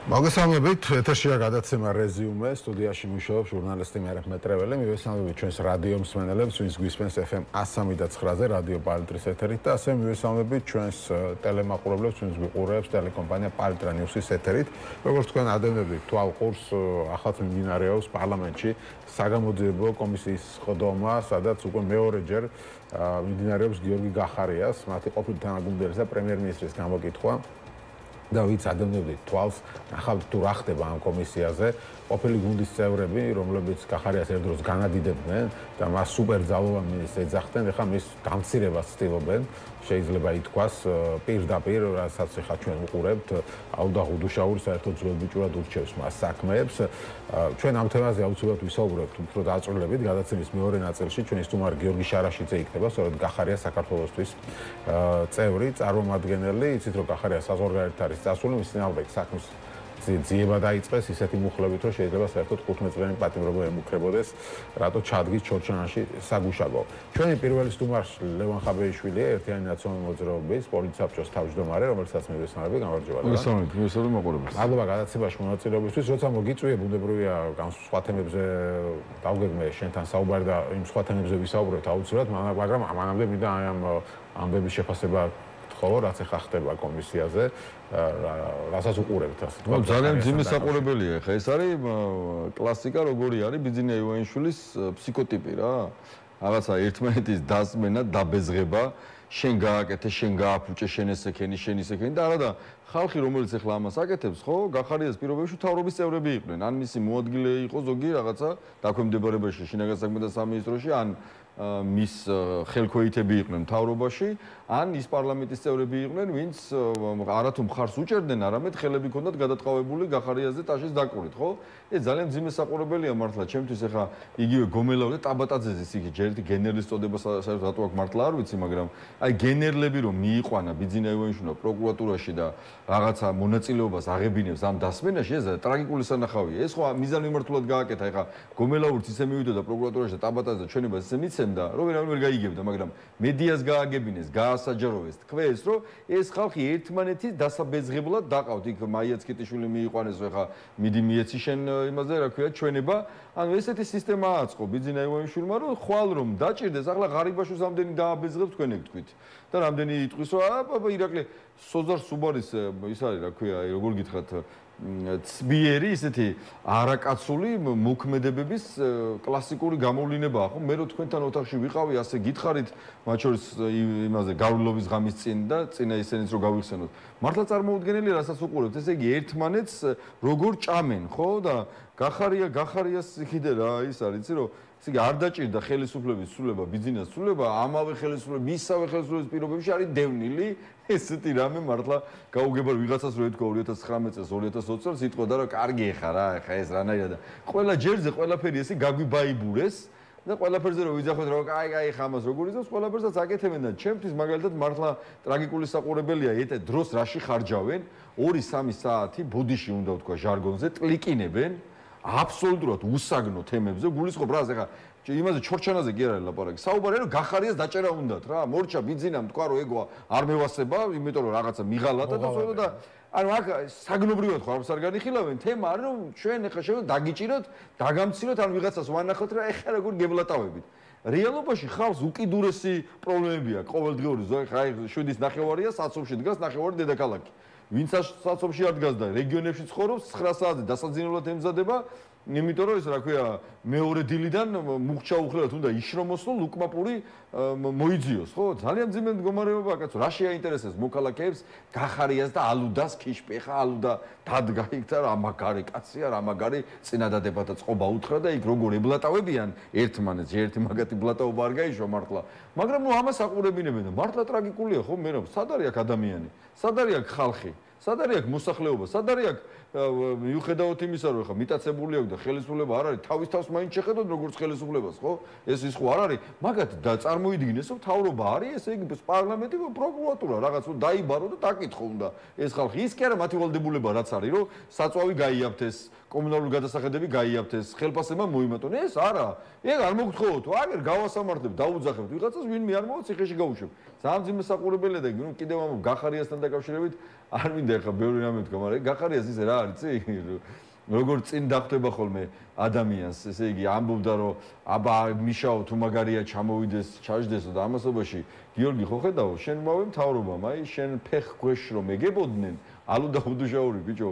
მოგესალმებით, ეთერშია გადაცემა რეზიუმე, სტუდიაში მუშაობს ჟურნალისტი მერაბ მეტრეველი, მივესალმებით ჩვენს რადიო მსმენელებს, ვინც გვისმენს FM 103.9-ზე რადიო პალიტრის ეთერით და ასევე მივესალმებით ჩვენს ტელემაყურებლებს, ვინც გვიყურებს ტელეკომპანია პალიტრა ნიუსის ეთერით. როგორც თქვენ ადევნებდით, თვალყურს ახალ მიმდინარეობს პარლამენტში საგამოძიებო კომისიის ხდომა, სადაც უკვე მეორეჯერ მიმდინარეობს გიორგი გახარიას, მათი ყოფილი თანაგუნდელის და პრემიერ-მინისტრის გამოკითხვა. და ვიც ადევნებდით თვალს, ნახავთ თუ რა ხდება ამ კომისიაზე. ყოფილი გუნდის წევრები, რომლებიც გახარიას ერთდროს განადიდებდნენ და მას სუპერძალოვან მინისტრს ეძახდნენ, ეხლა მის დამცირებას ცდილობენ. შეიძლება ითქვას პირდაპირ, რასაც ეხლა ჩვენ ვუყურებთ, აუდა ღუდუშაური საერთოდ ძველბიჭურად ურჩევს მას საქმეებს. ჩვენ ამ თემაზე აუცილებლად ვისაუბრებთ უფრო დაწვრილებით, გადაცემის მეორე ნაწილში ჩვენი სტუმარი გიორგი შარაშიძე იქნება, სწორედ გახარია საქართველოსთვის წევრი, წარმომადგენელი, იცით რომ გახარია საზღვარგარეთ არის წასული, მის წინააღმდეგ საქმის ძიება დაიწყეს ისეთი მუხლებით, რომ შეიძლება საერთოდ 15 წლიანი პატიმრობა ემუქრებოდეს, რატო ჩადგის ჩორჩანაში საგუშაგო. ჩვენი პირველი სტუმარი ლევან ხაბეიშვილია, ერთიანი ნაციონალური მოძრაობის პოლიტსაბჭოს თავმჯდომარე, რომელსაც მივესალმები, გამარჯობა. მივესალმებით მოყურებელს. მადლობა გადაცემაში მონაწილეობისთვის, როცა მოგიწვია, ბუნებრივია ამ სხვა თემებზე დავგეგმე შენთან საუბარი და იმ სხვა თემებზე ვისაუბრებთ აუცილებლად, მაგრამ ამანამდე მინდა ამ ამბების შეფასება ხოლო რაც ახლა ხდება კომისიაზე, რასაც უყურებთ ასე თქვა. ძალიან მძიმე საყურებელია ხა ეს არის კლასიკა როგორი არის ბიძინა ივანიშვილის ფსიქოტიპი რა. რაღაცა ერთმანეთის დასმენა, დაბეზღება, შენ გააკეთე, შენ გააფუჭე, შენ ესექენი, შენ ისექენი და არა და ხალხი რომელიც ახლა ამას აკეთებს, ხო, გახარიას პირობებში მთავრობის წევრები იყვნენ. ან მისი მოადგილე იყო ზოგი რაღაცა დაქვემდებარებაში შინაგან საქმეთა სამინისტროში, ან მის ხელქვეითები იყვნენ მთავრობაში, ან ის პარლამენტის წევრები იყვნენ, ვინც არათუ მხარს უჭერდნენ, არამედ ხელები ჰქონდათ გადატყავებული გახარიაზე ტაშის დაკვირით, ხო? ეს ძალიან მძიმე საყურებელია მართლა, ჩემთვის ახლა იგივე გომელავ და ტაბატაძეს იგი ჯერდი გენერლის წოდება საერთოდ რატო აქვს მართლა არ ვიცი, მაგრამ აი გენერლები რომ მიიყვანა ბიძინა ივანიშვილმა პროკურატურაში და რაღაცა მონაწილეობას აღებინებს ამ დასმენაში, ეს ტრაგიკული სანახავია. ეს ხო მიზანმიმართულად გააკეთა, ახლა გომელაურიც ისე მივიდოდა პროკურატურაში და ტაბატაძე და ჩვენებას ისე მიცემდა, რომ ვერავინ ვერ გაიგებდა, მაგრამ მედიას გააგებინეს, გაასაჯაროვეს, თქვეს, რომ ეს ხალხი ერთმანეთის დასაბეზღებლად დაყავთ. იქ მაიაც კიტიშვილი მიიყვანეს, ახლა მიდი მიეცი შენ იმაზე, რა ქვია, ჩვენება. ანუ ესეთი სისტემა აწყო ბიძინა ივანიშვილმა, რომ ხვალ რომ დაჭირდეს, ახლა ღარიბაშვილს ამდენი დააბეზღებ თქვენ ეგ თქვით. და რამდენი იტყვის, რომ აბა ირაკლი სოზარ სუბარის ის არის, რა ქვია, როგორ გითხრათ, ცბიერი ისეთი არაკაცული მოქმედებების კლასიკური გამოვლინება ხო? მე რო თქვენთან ოთახში ვიყავი, ასე გითხარით, მათ შორის იმაზე გავლობის ღამის წინ და წინა ისენიც რო გავიხსენოთ. მართლა წარმოუდგენელია, რასაც უყურებთ, ესე იგი ერთმანეთს როგორ ჭამენ, ხო? და გახარიას იქიდე რა ის არის, იცი რომ ესე იგი არ დაჭირდა ხელისუფლების ცვლილება, ბიძინას ცვლილება, ამავე ხელისუფლების, მისავე ხელისუფლების პირობებში არის დევნილი. ესეთი რამე მართლა გაუგება ვიღაცას რო ეთქვა 2019 წელს 2020 წელს იტყოდა რომ კარგი ხარ რა ხა ეს რანაირად და ყველა ჯერზე ყველაფერი ესე გაგვიბაიბურეს და ყველაფერზე რო ვიძახოთ რომ აი ხა ამას როგორ იზავს ყველაფერსაც აკეთებენ და ჩემთვის მაგალითად მართლა ტრაგიკული საყურებელია ეტე დროს რაში ხარჯავენ 2-3 საათი ბოდიში უნდა ვთქვა ჟარგონზე ტლიკინებენ აბსოლუტურად უსაგნო თემებზე გულისხმობ რა ახლა იმაზე ჩორჩანაზე კი არ არის ლაპარაკი. საუბარია რომ გახარიას დაჭერა უნდათ რა. მორჩა ბიძინამ თქვა რომ ეგოა არ მევასება, იმიტომ რომ რაღაცა მიღალატა და სწორედ და ანუ აქ საგნობრივად ხო არც არ განიხილავენ თემა არის რომ ჩვენ ახლა შევედა დაგიჭიროთ, დაგამციროთ ან ვიღაცას ვანახოთ რა ეხლა როგორ გებლატავებით. რეალობაში ხალხს უკიდურესი პრობლემები აქვს ყოველდღიური ხა 7-ის ნახევარია საცობში დგას ნახევარი დედაქალაქი. ვინც საცობში არ დგას და რეგიონებში ცხოვრობს 9 საათზე დასაძინებლად ემზადება იმიტომ რომ ეს რა ქვია მეორე დილიდან მუხჩა უხლელად უნდა იშრომოს რომ ლუკმაპური მოიძიოს ხო ძალიან ძიმე მდგომარეობაა კაცო რა შეაინტერესებს მოქალაქეებს გახარიას და ალუდას ქიშპი ხა ალუდა დადგა იქ და რა მაგარი კაცია რა მაგარი წინადადება და წყობა უთხრა და იქ როგორ ებლატავებიან ერთმანეთს ერთი მაგათი ბლატაობა არ გაიშვა მართლა მაგრამ ნუ ამას აყურებინებენ და მართლა ტრაგიკულია ხო მე რომ სად არის აქ ადამიანი სად არის აქ ხალხი სად არის აქ მოსახლეობა სად არის აქ მიუხედავად იმისა რომ ხა მიტაცებული აქვს და ხელისუფლება არ არის თავის თავს მაინც შეხედოთ როგორც ხელისუფლებას ხო ეს ის ხო არ არის მაგათ და წარმოიდგინეს რომ თავრობა არის ესე იგი პარლამენტი პროკურატურა რაღაც რომ დაიბარო და დაკითხო უნდა ეს ხალხი ის კი არა მათი ვალდებულება რაც არის რომ საწვავი გაიაფთეს კომუნალური გადასახადები გაიაფთეს ხელფასება მოიმატონ ეს არა ეგ არ მოგთხოვოთ აგერ გავასამართლებ დაუძახებთ ვიღაცას ვინმე არ მოვა ციხეში გაუშვებ ძალიან ძიმე საყურებელია და კიდევ ამ გახარიასთან დაკავშირებით არ მინდა მინდა ხა ბევრი რამე თქვა, მაგრამ გახარიას ისე რა არის, იცი? როგორ წინ დახვდება ხოლმე ადამიანს, ესე იგი ამბობდა რომ აბა მიშაო თუ მაგარია ჩამოვიდეს, ჩაждდესო და ამასობაში გიორგი ხო ხედავ, შენ მოვე მთავრობამ, აი შენ ფეხ გვეშ რომ ეგებოდნენ, ალუ და ხუდუშაური ბიჭო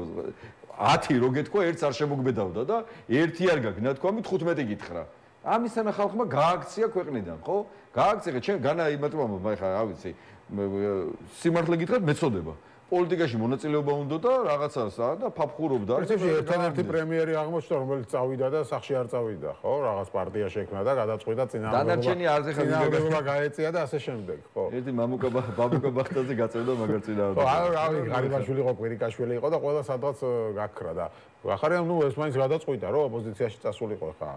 10 რო გეთქვა, ერთს არ შემოგბედავდა და ერთი არ გაგნა თქვა, 15 გითხრა. ამისანა ხალხმა გააქცია ქვეყნიდან, ხო? გააქცია, ჩვენ განა იმათმა, ხა რა ვიცი, სიმართლე გითხრათ, მეწოდება. პოლიტიკაში მონაწილეობა უნდა და რაღაცას და ფაფხურობდა. ერთადერთი პრემიერი აღმოჩნდა, რომელიც წავიდა და სახში არ წავიდა, ხო? რაღაც პარტია შექმნა და გადაწყვიტა დანარჩენი არზე წინააღმდეგობა გაეწია და ასე შემდეგ, ხო? ერთი ბაბუკა ბახტაძე გაწევდა მაგარ წინააღმდეგობას. ხო, რავი, ღარიბაშვილი იყო, კვირიკაშვილი იყო და ყველა სადღაც გაქრა და ახარიამ ნუ ეს მაინც გადაწყვიტა, რომ ოპოზიციაში წასულიყო ხა.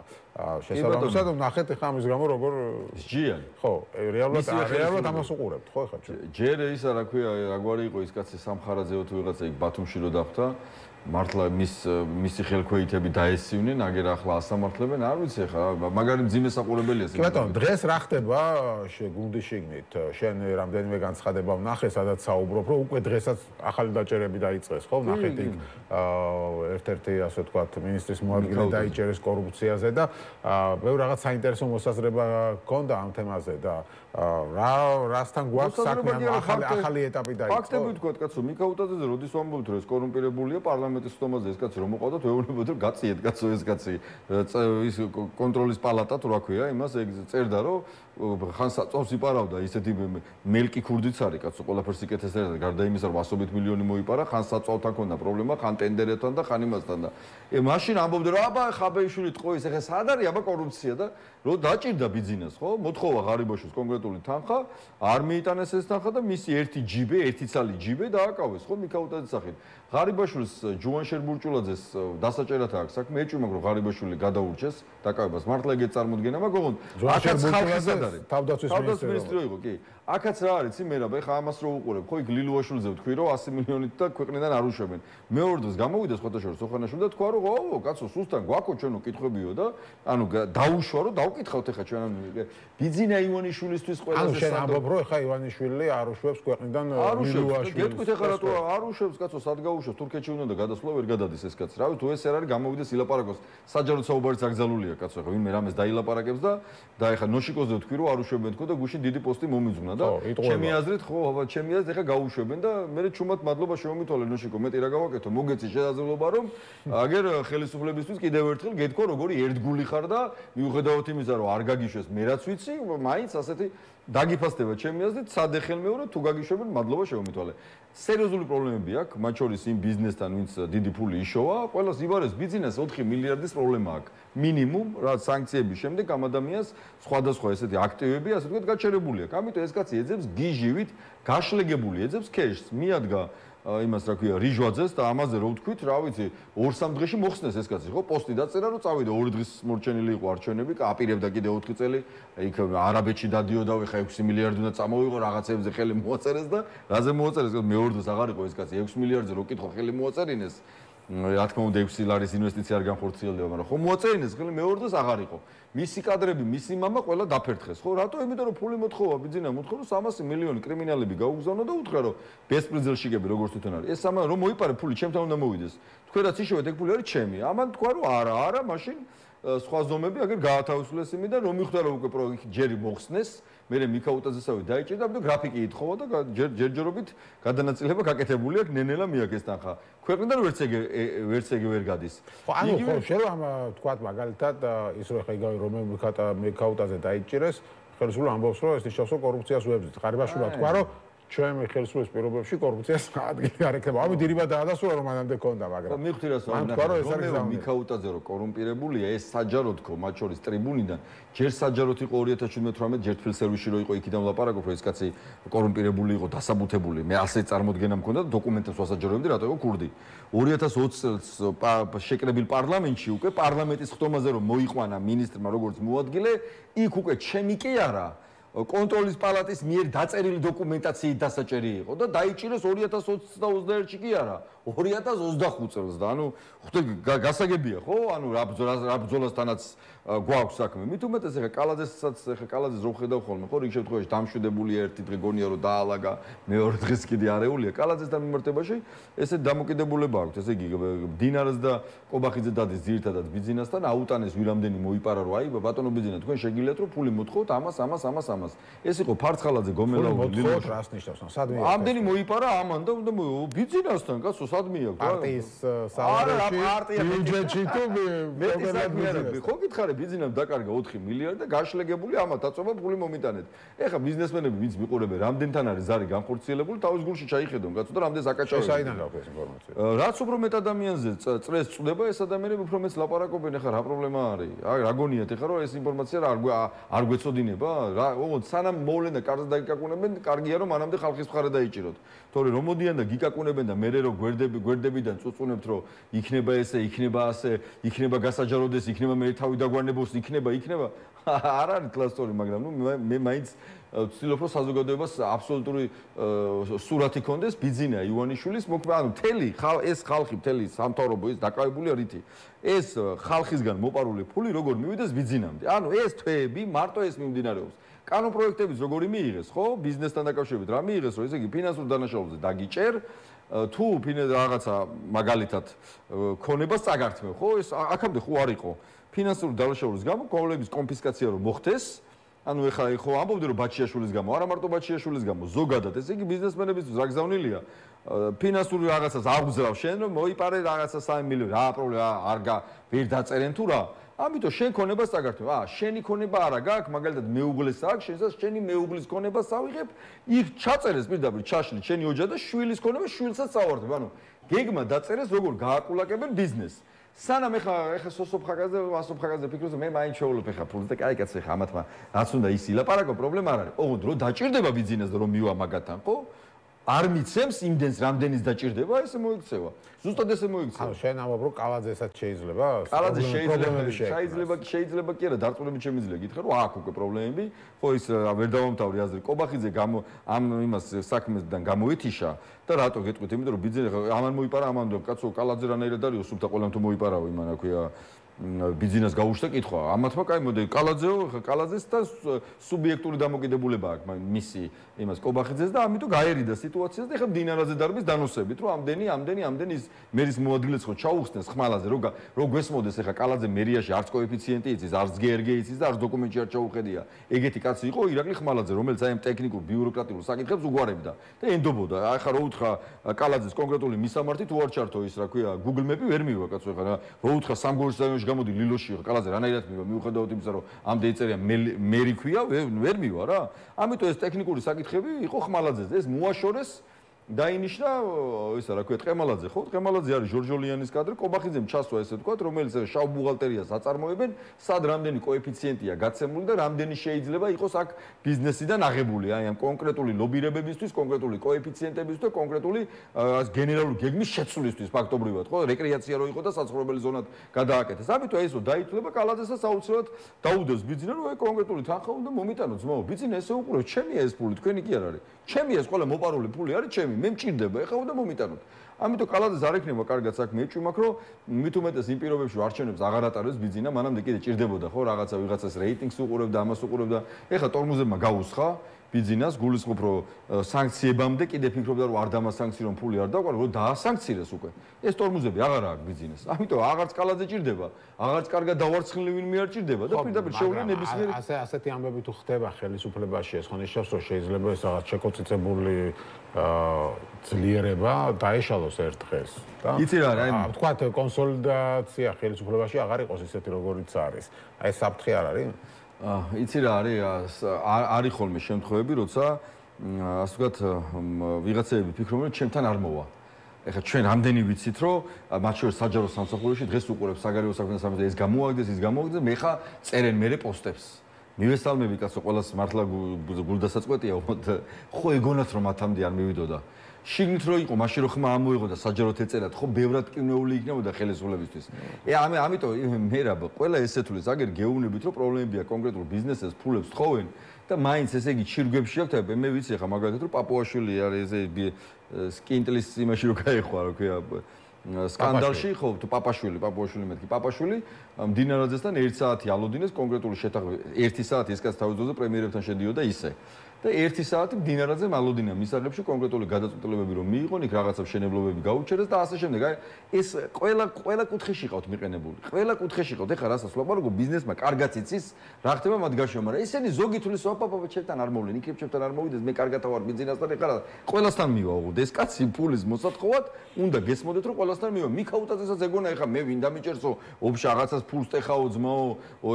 შესაბამისად ნახეთ ხა ამის გამო როგორ სჯიან. ხო, რეალურად ამას უყურებთ, ხო ხა ჩვენ. ჯერ ისა რა ქვია, რაგვარი იყო ის კაცი სამხარაძეო თუ ვიღაცა იქ ბათუმში რო დახვდა, მართლა მისი ხელქვეითები დაესივნენ, აგერ ახლა ასამართლებენ, არ ვიცი ხა, მაგარი მძიმე საყურებელია. კი ბატონო, დღეს რა ხდება გუნდის შიგნით? შენ რამდენიმე განცხადება ვნახე, სადაც საუბრობ, რომ უკვე დღესაც ახალი დაჭერები დაიწყეს, ხო? ვნახეთ იქ ერთ-ერთი ასე ვთქვათ, ministris მოადგილე დაიჭერეს კორუფციაზე და ბევრ რაღაც საინტერესო მოსაზრება ჰქონდა ამ თემაზე და რასთან გვაქვს საქმე ახალი ეტაპი დაიწყო. ფაქტები ვთქვათ, კაცო, მიქაუტაძეზე როდის ვამბობთ, რომ ეს კორუმპირებულია პარლამენტის სტომაზე ეს კაცი რომ მოყავდათ, ვეუბნებოდ რომ გაციეთ კაცო ეს კაცი ის კონტროლის პალატა თუ რა ქვია, იმას წერდა რომ ხან საწავს იპარავდა ისეთი მელკი ქურდიც არის კაცო, ყველაფერს იკეთეს ერთად, გარდა იმისა რომ 100 მილიონი მოიპარა, ხან საწავთან ქონდა პრობლემა, ხან ტენდერებთან და ხან იმასთან და მაშინ ამბობდნენ რომ აბა ხაბეიშვილი ტყო ის ეხა სად არის აბა კორუფცია და რომ დაჭირდა ბიზნეს, ხო? მოთხოვა ღარიბაშვილს კონკრეტული თანხა, არ მიიტანეს ეს თანხა და მისი ერთი ჯიბე, ერთი ცალი ჯიბე დააკავეს, ხო, მიქაუტაძის სახით. ღარიბაშვილს ჯუანშერ ბურჭულაძეს დასაჭერად აქვს საქმე, ეჭვი მაგრამ ღარიბაშვილი გადაურჩეს დაკავებას. მართლა ეგეც წარმოდგენა მაქვს, ოღონდ ჯუანშერ ბურჭულაძე თავდაცვის მინისტრი იყო, კი. აქაც რა არის, იმერაბ, ეხა ამას რო უყურებ, ხო, იქ ლილუაშვილზე ვთქვი, რომ 100 მილიონით და ქვეყნიდან არ უშვებენ. მეორე დროს გამოვიდა სხვათაშორის ოხანაშვილი და თქვა, რომ ო, კაცო, სუსტან გვაქო ჩვენო კითხვებიო და ანუ დაუშვა, რომ დავკითხავთ ეხა ჩვენ ბიძინა ივანიშვილისთვის ყველაზე ანუ შენ ამბობ, რომ ეხა ივანიშვილი არ უშვებს ქვეყნიდან ლილუაშვილს. გეტყვით ეხა რატო არ უშვებს, კაცო, სად გაუშვებს? თურქეთში უნდა და გადასვლა ვერ გადადის ეს კაცი. რავი, თუ ეს არ არის, გამოვიდეს ილაპარაკოს. საჯარო საუბარიც აკრძალულია, კაცო, ეხა ვინმე რამეს დაილაპარაკებს და ეხა ნოშიკოზე ვთქვი, რომ არ უშვებენ თქო და გუშინ დიდი პოსტი მომიძღვნა. ჩემი აზრით ხო, აბა ჩემი აზრით ეხა გაუშვებენ და მე ჩუმად მადლობა შემომითვალე ნოშიკო, მეტი რა გავაკეთო, მოგეცი შესაძლებლობა რომ აგერ ხელისუფლებისთვის კიდევ ერთხელ გეთქვა როგორი ერთგული ხარ და მიუხედავად იმისა რომ არ გაგიშვეს მე რაც ვიცი, მაინც ასეთი დაგიფასდება ჩემი აზრით, სადეხელმეო თუ გაგიშვებენ მადლობა შემომითვალე. სერიოზული პრობლემები აქვს, მათ შორის იმ ბიზნესთან, ვინც დიდი ფული იშოვა, ყველას იბარეს ბიზნეს 4 მილიარდის პრობლემა აქვს. მინიმუმ რა სანქციების შემდეგ ამ ადამიანს სხვადასხვა ესეთი აქტივები, ასე ვთქვათ, გაჩერებული აქვს. ამიტომ ეს კაცი ეძებს გიჟივით, გაშლეგებული ეძებს კეშს. მიადგა იმას რა ქვია, რიჟვაძეს და ამაზე რო ვთქვით, რა ვიცი, 2-3 დღეში მოხსნეს ეს კაცი, ხო? პოსტი დაწერა, რომ წავიდა 2 დღის მორჩენილი იყო არჩევნები, აპირებდა კიდე 4 წელი, იქ არაბეთში დადიოდა, ხა 6 მილიარდი უნდა წამოვიღო, რაღაცებზე ხელი მოაწერეს და რაზე მოაწერეს, მეორე დროს აღარ იყო ეს კაცი 6 მილიარდზე რო კითხო ხელი მოაწერინეს. რა თქმა უნდა 6 ლარის ინვესტიცია არ განხორციელდება, მაგრამ ხო მოაწერინეს ხელი მეორე დროს აღარ იყო. მისი კადრები, მისი мама ყველა დაფერთხეს, ხო? რატო? იმიტომ რომ ფული მოთხოვა, ბიძინა მოთხოვა, რომ 300 მილიონი კრიმინალები გაუგზავნა და უთხრა რომ ბესპრიზელშიგები როგორც თვითონ არის. ეს სამა რომ მოიპარე ფული ჩემთან უნდა მოვიდეს. თქვენაც იშოვეთ ეგ ფული არის ჩემი. ამან თქვა რომ არა, მაშინ სხვა ზომები აგერ გაათავისუფლეს იმიდან რომ მიხვდა რომ უკვე პროექტი ჯერი მოხსნეს. მე მიქაუტაძესავე დაიჭირდა, ამიტომ გრაფიკი ითხოვა და ჯერჯერობით გადანაწილება გაკეთებული აქვს, ნენელა მიაგეს თანხა. ქვეყნიდან ვერც ეგ ვერ გადის. ხო, ანუ ხო, შენ რომ თქვათ მაგალითად ის რომ ხა იგავი რომ მიქაუტაძე დაიჭირეს, ხელისუფლება ამბობს რომ ეს ნიშნავს რომ კორუფციას უებზით. ღარიბაშვილმა თქვა რომ ჩვენი ხელისუფლების პირობებში კორუფციას ადგილი არ ექნება. ამით ირიბად დაადასტურა რომ მანამდე ქონდა, მაგრამ მივხვდი რა საუბარი. მიქაუტაძე რომ კორუმპირებულია, ეს საჯაროდ ხო, მათ შორის ტრიბუნიდან ჯერ საჯაროდ იყო 2017-18, ჯერ თბილისის სერვისში რო იყო იქიდან ვლაპარაკობ, რომ ეს კაცი კორუმპირებული იყო, დასაბუთებული. მე ასე წარმოდგენა მქონდა და დოკუმენტებს ვასაჯაროებდი, რატო იყო ქურდი. 2020 წელს შეკრებილ პარლამენტში უკვე პარლამენტის ხტომაზე რომ მოიყვანა მინისტრმა როგორც მოადგილე, იქ უკვე ჩემი კი არა კონტროლის პალატის მიერ დაწერილი დოკუმენტაციით დასაჭერი იყო და დაიჭირეს 2021-ში კი არა 2025 წელს და ანუ გასაგებია ხო ანუ რა ბრძოლასთანაც გვაქვს საქმე მით უმეტეს ეხა კალაძესაც ეხა კალაძეს რო ხედავ ხოლმე ხო რიგ შემთხვევაში დამშვიდებულია ერთი დღე გონია რომ დაალაგა მეორე დღეს კიდე არეულია კალაძესთან მიმართებაში ესე დამოკიდებულება აქვს ესე იგი დინარას და კობახიძე დადის ძირითადად ბიზნესთან აუტანეს ვირამდენი მოიპარა რომ აი ბატონო ბიზნესა თქვენ შეგიძლიათ რომ ფული მოთხოვოთ ამას ეს იყო ფარცხალაძე გომელაური ლილოშ რას ნიშნავს სადმე ამდენი მოიპარა ამან და ბიზნესთან კაცო სადმე აქვს პარტიის საავადმყოფოში ბიუჯეტში თუ მეტი ხო გითხარი ბიზნესს დაკარგა 4 მილიარდი და გაშლეგებული ამათ აწובה ფული მომიტანეთ ეხა ბიზნესმენები ვინც მიყურებენ რამდენთან არის ზარი განხორციელებული თავის გულში ჩაიხედონ კაცო და რამდენს აკაჭავენ საიდან გაქვს ეს ინფორმაცია რაც უფრო მეტ ადამიანზე წრეს წვდება ეს ადამიანები უფრო მეტს ლაპარაკობენ ეხა რა პრობლემა არის რა გონიათ ეხა რომ ეს ინფორმაცია არ გვეწოდინება რა ოღონდ სანამ მოვლენა კარზე დაიკაკუნებენ კარგია რომ მანამდე ხალხის მხარე დაიჭიროთ თორე რომ მოდიან და გიკაკუნებენ და მე რო გვერდებიდან წუწუნებთ რომ იქნება ესე იქნება ასე იქნება გასაჯაროდეს იქნება მე თავი დაგვარნებოს იქნება არ არის კლასტორი მაგრამ ნუ მე მაინც ვცდილობ რომ საზოგადოებას აბსოლუტური სურათი ქონდეს ბიძინა ივანიშვილის მოქმედ ანუ მთელი ეს ხალხი მთელი სამთავრობო ის დაკავებულია რითი ეს ხალხისგან მოპარული ფული როგორ მივიდეს ბიძინამდე ანუ ეს თვეები მარტო ეს მიმდინარეობს კანონ პროექტებიც როგორი მიიღეს ხო ბიზნესთან დაკავშირებით რა მიიღეს რომ ესე იგი ფინანსურ დანაშაულზე დაგიჭერ თუ რაღაცა მაგალითად ქონებას წაგართმევ ხო ეს აქამდე ხო არ იყო ფინანსური დანაშაულის გამო კოლების კონფისკაცია რომ მოხდეს ანუ ეხლა ხო ამბობდი რომ ბაჩიაშვილის გამო არა მარტო ბაჩიაშვილის გამო ზოგადად ესე იგი ბიზნესმენებისთვის რა გზავნილია ფინანსური რაღაცას აღგზრავ შენ რომ მოიპარე რაღაცა 3 მილიონი რა პრობლემა ვერ დაწერენ თუ რა ამიტომ შენ ქონებას წაგართმევ შენი ქონება არა გაქვს მაგალითად მეუღლეს აქვს შენსაც შენი მეუღლის ქონებას წავიღებ იქ ჩაწერეს პირდაპირ ჩაშლით შენი ოჯახი და შვილის ქონება შვილსაც წავართებ ანუ გეგმა დაწერეს როგორ გააკულაკებენ ბიზნესს სანამ ეხა სოფხაგაზე მასოფხაგაზე ფიქრობს მე მაინც შეულობ ეხა ფულს და კაი კაცო ეხა ამათმა რაც უნდა ის ილაპარაკო პრობლემა არ არის ოღონდ რო დაჭირდება ბიზნესს და რომ მივა მაგათთან ხო არ მიცემს იმდენს რამდენის დაჭირდება ესე მოიქცევა ზუსტად ესე მოიქცევა ანუ შენ ამბობ რომ კალაძესაც შეიძლება კალაძე შეიძლება კი არა დარწმუნებით შემიძლია გითხრა რომ აქ უკვე პრობლემები ხო ის ვერ დავამთავრე აზრი კობახიძე ამ იმას საქმესთან გამოეთიშა და რატო გეტყვით იმიტომ რომ ბიზნესი ამან მოიპარა ამან კაცო კალაძე რანაირად არისო სულთა ყველამ თუ მოიპარავ იმან რა ქვია ბიზნეს გაუშვდა კითხვა ამათმა კაი მოდი კალაძესთან სუბიექტური დამოკიდებულება აქვს მისი იმას კობახიძეს და ამიტომ გაერიდა სიტუაციას და ეხლა დინარაზე დარბის დანოსებით რომ ამდენი ის მერის მოადგილეც ხო ჩაუხსნეს ხმალაზე რო გვესმოდეს ეხლა კალაძე მერიაში არც კოეფიციენტი იცის არც GRG იცის და არც დოკუმენტში არ ჩაუხედია ეგეთი კაცი იყო ირაკლი ხმალაძე რომელიც აი ამ ტექნიკურ ბიუროკრატიულ საკითხებს უგვარებდა და ენდობოდა ახლა რო უთხრა კალაძეს კონკრეტული მისამართი თუ არ ჩართო ის რა ქვია Google Map-ი ვერ მივა კაცო ეხლა რო უთხრა სამგორის რაიონში გამოდი ლილოში კალაძე რანაირად მივა მიუხედავად იმისა რომ ამდე იწერია მერი ქვია ვერ მივა რა ამიტომ ეს ტექნიკური საკითხები იყო ხმალაძეზე ეს მოაშორეს დაინიშნა ისა რა ქვია ტყემალაძე ხო ტყემალაძე არის ჟორჟოლიანის კადრი კობახიძემ ჩასვა ესე ვთქვათ რომელიც შავ ბუღალტერიას აწარმოებენ სად რამდენი კოეფიციენტია გაცემული და რამდენი შეიძლება იყოს აქ ბიზნესიდან აღებული აი ამ კონკრეტული ლობირებებისთვის კონკრეტული კოეფიციენტებისთვის და კონკრეტული გენერალური გეგმის შეცვლისთვის ფაქტობრივად ხო რეკრეაცია რო იყო და საცხოვრებელი ზონად გადააკეთეს ამიტომ ეს რო დაითვლება კალაძესაც აუცილებლად დაუდევს ბიზნესს რომ აი კონკრეტული თანხა უნდა მომიტანო ძმაო ბიზნესი ესე უყურებ ჩემია ეს ფული თქვენი კი არ არის ჩემია ეს ყველა მოპარული ფული არის ჩემი მე მჭირდება ეხლა უნდა მომიტანოთ ამიტომ კალაძეს არ ექნება კარგად საქმე ეჭვი მაქვს რომ მით უმეტეს იმ პირობებში არჩევნებს აღარ ატარებს ბიზნესა მანამდე კიდე ჭირდებოდა ხო რაღაცა ვიღაცას რეიტინგს უყურებდა ამას უყურებდა ეხლა ტორმუზებმა გაუსხა ბიზნესს გულისხმობ რომ სანქციებამდე კიდე ფიქრობდა რომ არ დამასანქცირონ ფული არ დაყარა რომ დაასანქცირეს უკვე ეს ტორმუზები აღარ აქვს ბიზნესს ამიტომ აღარც კალაძე ჭირდება აღარც კარგად დავარცხნილი ვინმე არ ჭირდება და პირდაპირ შეუძლია ნებისმიერი ასეთი ამბები თუ ხდება ხელისუფლებაში ეს ხო ნიშნავს რომ შეიძლება ეს რაღაც შეკოწიწებული ძლიერება დაეშალოს ერთ დღეს და იცი რა აი ვთქვათ კონსოლიდაცია ხელისუფლებაში აღარ იყოს ისეთი როგორიც არის აი საფრთხე არ არის იცი რა არის ხოლმე შემთხვევები როცა ასე ვთქვათ ვიღაცები ფიქრობენ რომ ჩემთან არ მოვა ეხლა ჩვენ რამდენი ვიცით რომ მათ შორის საჯარო სამსახურში დღეს უყურებს საგარეო საქმეთა სამინისტროს ეს გამოაგდეს მე ხა წერენ მე პოსტებს მივესალმები კაცო ყველას მართლა გულდასაწყვეტია ხო ეგონათ რომ მათამდე არ მივიდოდა შიგნით რო იყო მაშინ რო ხმა ამოიღო და საჯაროდ ეწერათ ხო ბევრად კინეული იქნებოდა ხელისუფლებისთვის ამიტომ მე რა ყველა ესე თulis აგერ გეუბნებით რომ პრობლემებია კონკრეტულ ბიზნესებს ფულებს თხოვენ და მაინც ესე იგი ჩირგვებში აქვს, მე ვიცი ხა მაგალითად რომ პაპუაშვილი არის ესე სკინტლის იმაში რო გაეხვა, რა ქვია, სკანდალში, ხო, თუ პაპუაშვილი მეთქი, პაპაშვილი მდინარაძესთან 1 საათი ალოდინეს კონკრეტული შეთანხმება, 1 საათი ეს კაცი თავის ძოზე პრემიერებთან შედიოდა ისე. და 1 საათი მდინარაძემ ალოდინა მისაღებში კონკრეტული გადაწყვეტილებები რომ მიიღონ, იქ რაღაცა მშენებლობები გაუჩერდეს და ასე შემდეგ. აი ეს ყველა კუთხეში ყავთ მიყენებული. ყველა კუთხეში ყავთ. ეხლა რასაც ვlakbar, როგორ ბიზნესმა კარგად იცის, რა ხდება მათ გაშო, მაგრამ ესენი ზოგი თulis ოპაპაპა ჩემთან არ მოვლენ, იქ ჩემთან არ მოვიდეს, მე კარგად ავარ ბიზნესთან, ეხლა ყველასთან მივაუღოთ. ეს კაცი ფულის მოსათხოვად უნდა გესმოდეთ რომ ყველასთან მივა. მიქაუტაძესაც ეგონა, ეხლა მე ვინ დამიჭერსო, ოფში რაღაცას ფულს ტეხაო ძმაო,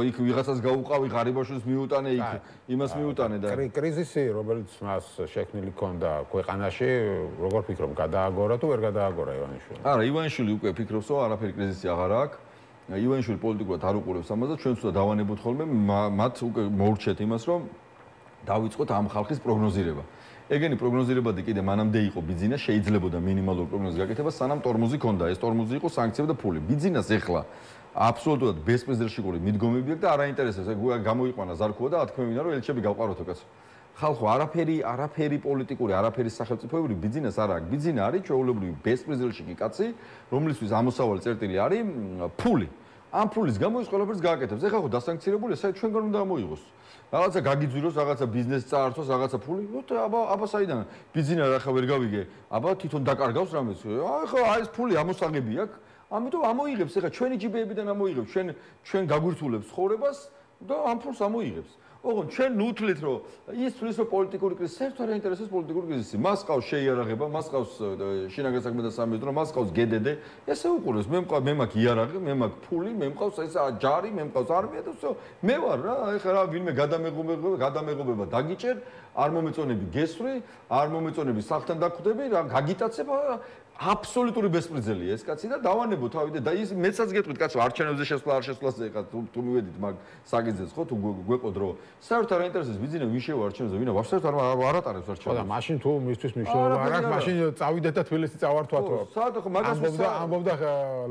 იქ ვიღაცას გაუყავი, ღარიბაშვილს მიუტანე იქ, იმას მიუტანე და კრიზისი რომელიც მას შექმნილი ქონდა ქვეყანაში, როგორ ფიქრობ, გადააგორა თუ ვერ გადააგორა ივანიშვილი? არა, ივანიშვილი უკვე ფიქრობს, რომ არაფერი კრიზისი აღარ აქვს. ივანიშვილი პოლიტიკურად არ უყურებს ამას და ჩვენც უნდა დავანებოთ ხოლმე მათ უკვე მოურჩეთ იმას, რომ დავიწყოთ ამ ხალხის პროგნოზირება. ეგენი პროგნოზირებადი კიდე მანამდე იყო ბიძინა, შეიძლებოდა მინიმალური პროგნოზის გაკეთება, სანამ ტორმოზი ქონდა. ეს ტორმოზი იყო სანქციები და ფული. ბიძინას ეხლა აბსოლუტურად ბესპრეზიდენტშიკური მიდგომები აქვს და არ აინტერესებს, ეგ გამოიყვანა ზარქუა და ათქმევინა რომ ელჩები გავყაროთო კაცო. ხალხო არაფერი პოლიტიკური, არაფერი სახელმწიფოებრივი ბიძინას არ აქვს. ბიძინა არის ჩვეულებრივი ბესპრეზიდენტშიკი კაცი, რომლისთვის ამოსავალი წერტილი არის ფული. ამ ფულის გამო ის ყველაფერს გააკეთებს. ეხლა ხო დასანქცირებული, საერთოდ ჩვენგან უნდა ამოიღოს. რაღაცა გაგიძვიროს, რაღაცა ბიზნესს წაართოს, რაღაცა ფული. აბა საიდან ბიძინა რა ხა ვერ გავიგე. აბა თვითონ დაკარგავს რამეს. აი ხო, აი ეს ფული ამოსაღები აქვს. ამიტომ ამოიღებს, ეხლა ჩვენი ჯიბეებიდან ამოიღებს, ჩვენ გაგვირთულებს ცხოვრებას და ამ ფულს ამოიღებს. ოღონდ ჩვენ ნუთლით რომ ის თulis რომ პოლიტიკური კრიზისი საერთოდ არ აინტერესებს პოლიტიკური კრიზისი. მას ყავს შეიარაღება, მას ყავს შინაგან საქმეთა სამინისტრო, მას ყავს GDD. ესე უყურებს, მე მაქვს იარაღი, მე მაქვს ფული, მე მყავს ეს ჯარი, მე მყავს არმია და всё. მე ვარ რა, ეხლა რა ვინმე გადამეგობრება დაგიჭერ, არ მომეწონები გესვრი, არ მომეწონები სახთან დაგვდები, რა გაგიტაცებ აბსოლუტური ბესპრეცედენტია ეს კაცი და დავანებო თავი და ის მეცაც გეტყვით კაცო არჩევნებზე შესვლა არ შესვლაზე ეხლა თუ მივედით მაგ საგიძეს ხო თუ გვეყო დრო საერთოდ არ აინტერესებს ბიზნესი ვინ შევა არჩევნებზე ვინა ვაფშე არ ატარებს არჩევნებს ხო და მაშინ თუ მისთვის მნიშვნელობა არ აქვს მაშინ წავიდეთ და თბილისი წავართვათო საერთოდ ხო მაგას ამბობდა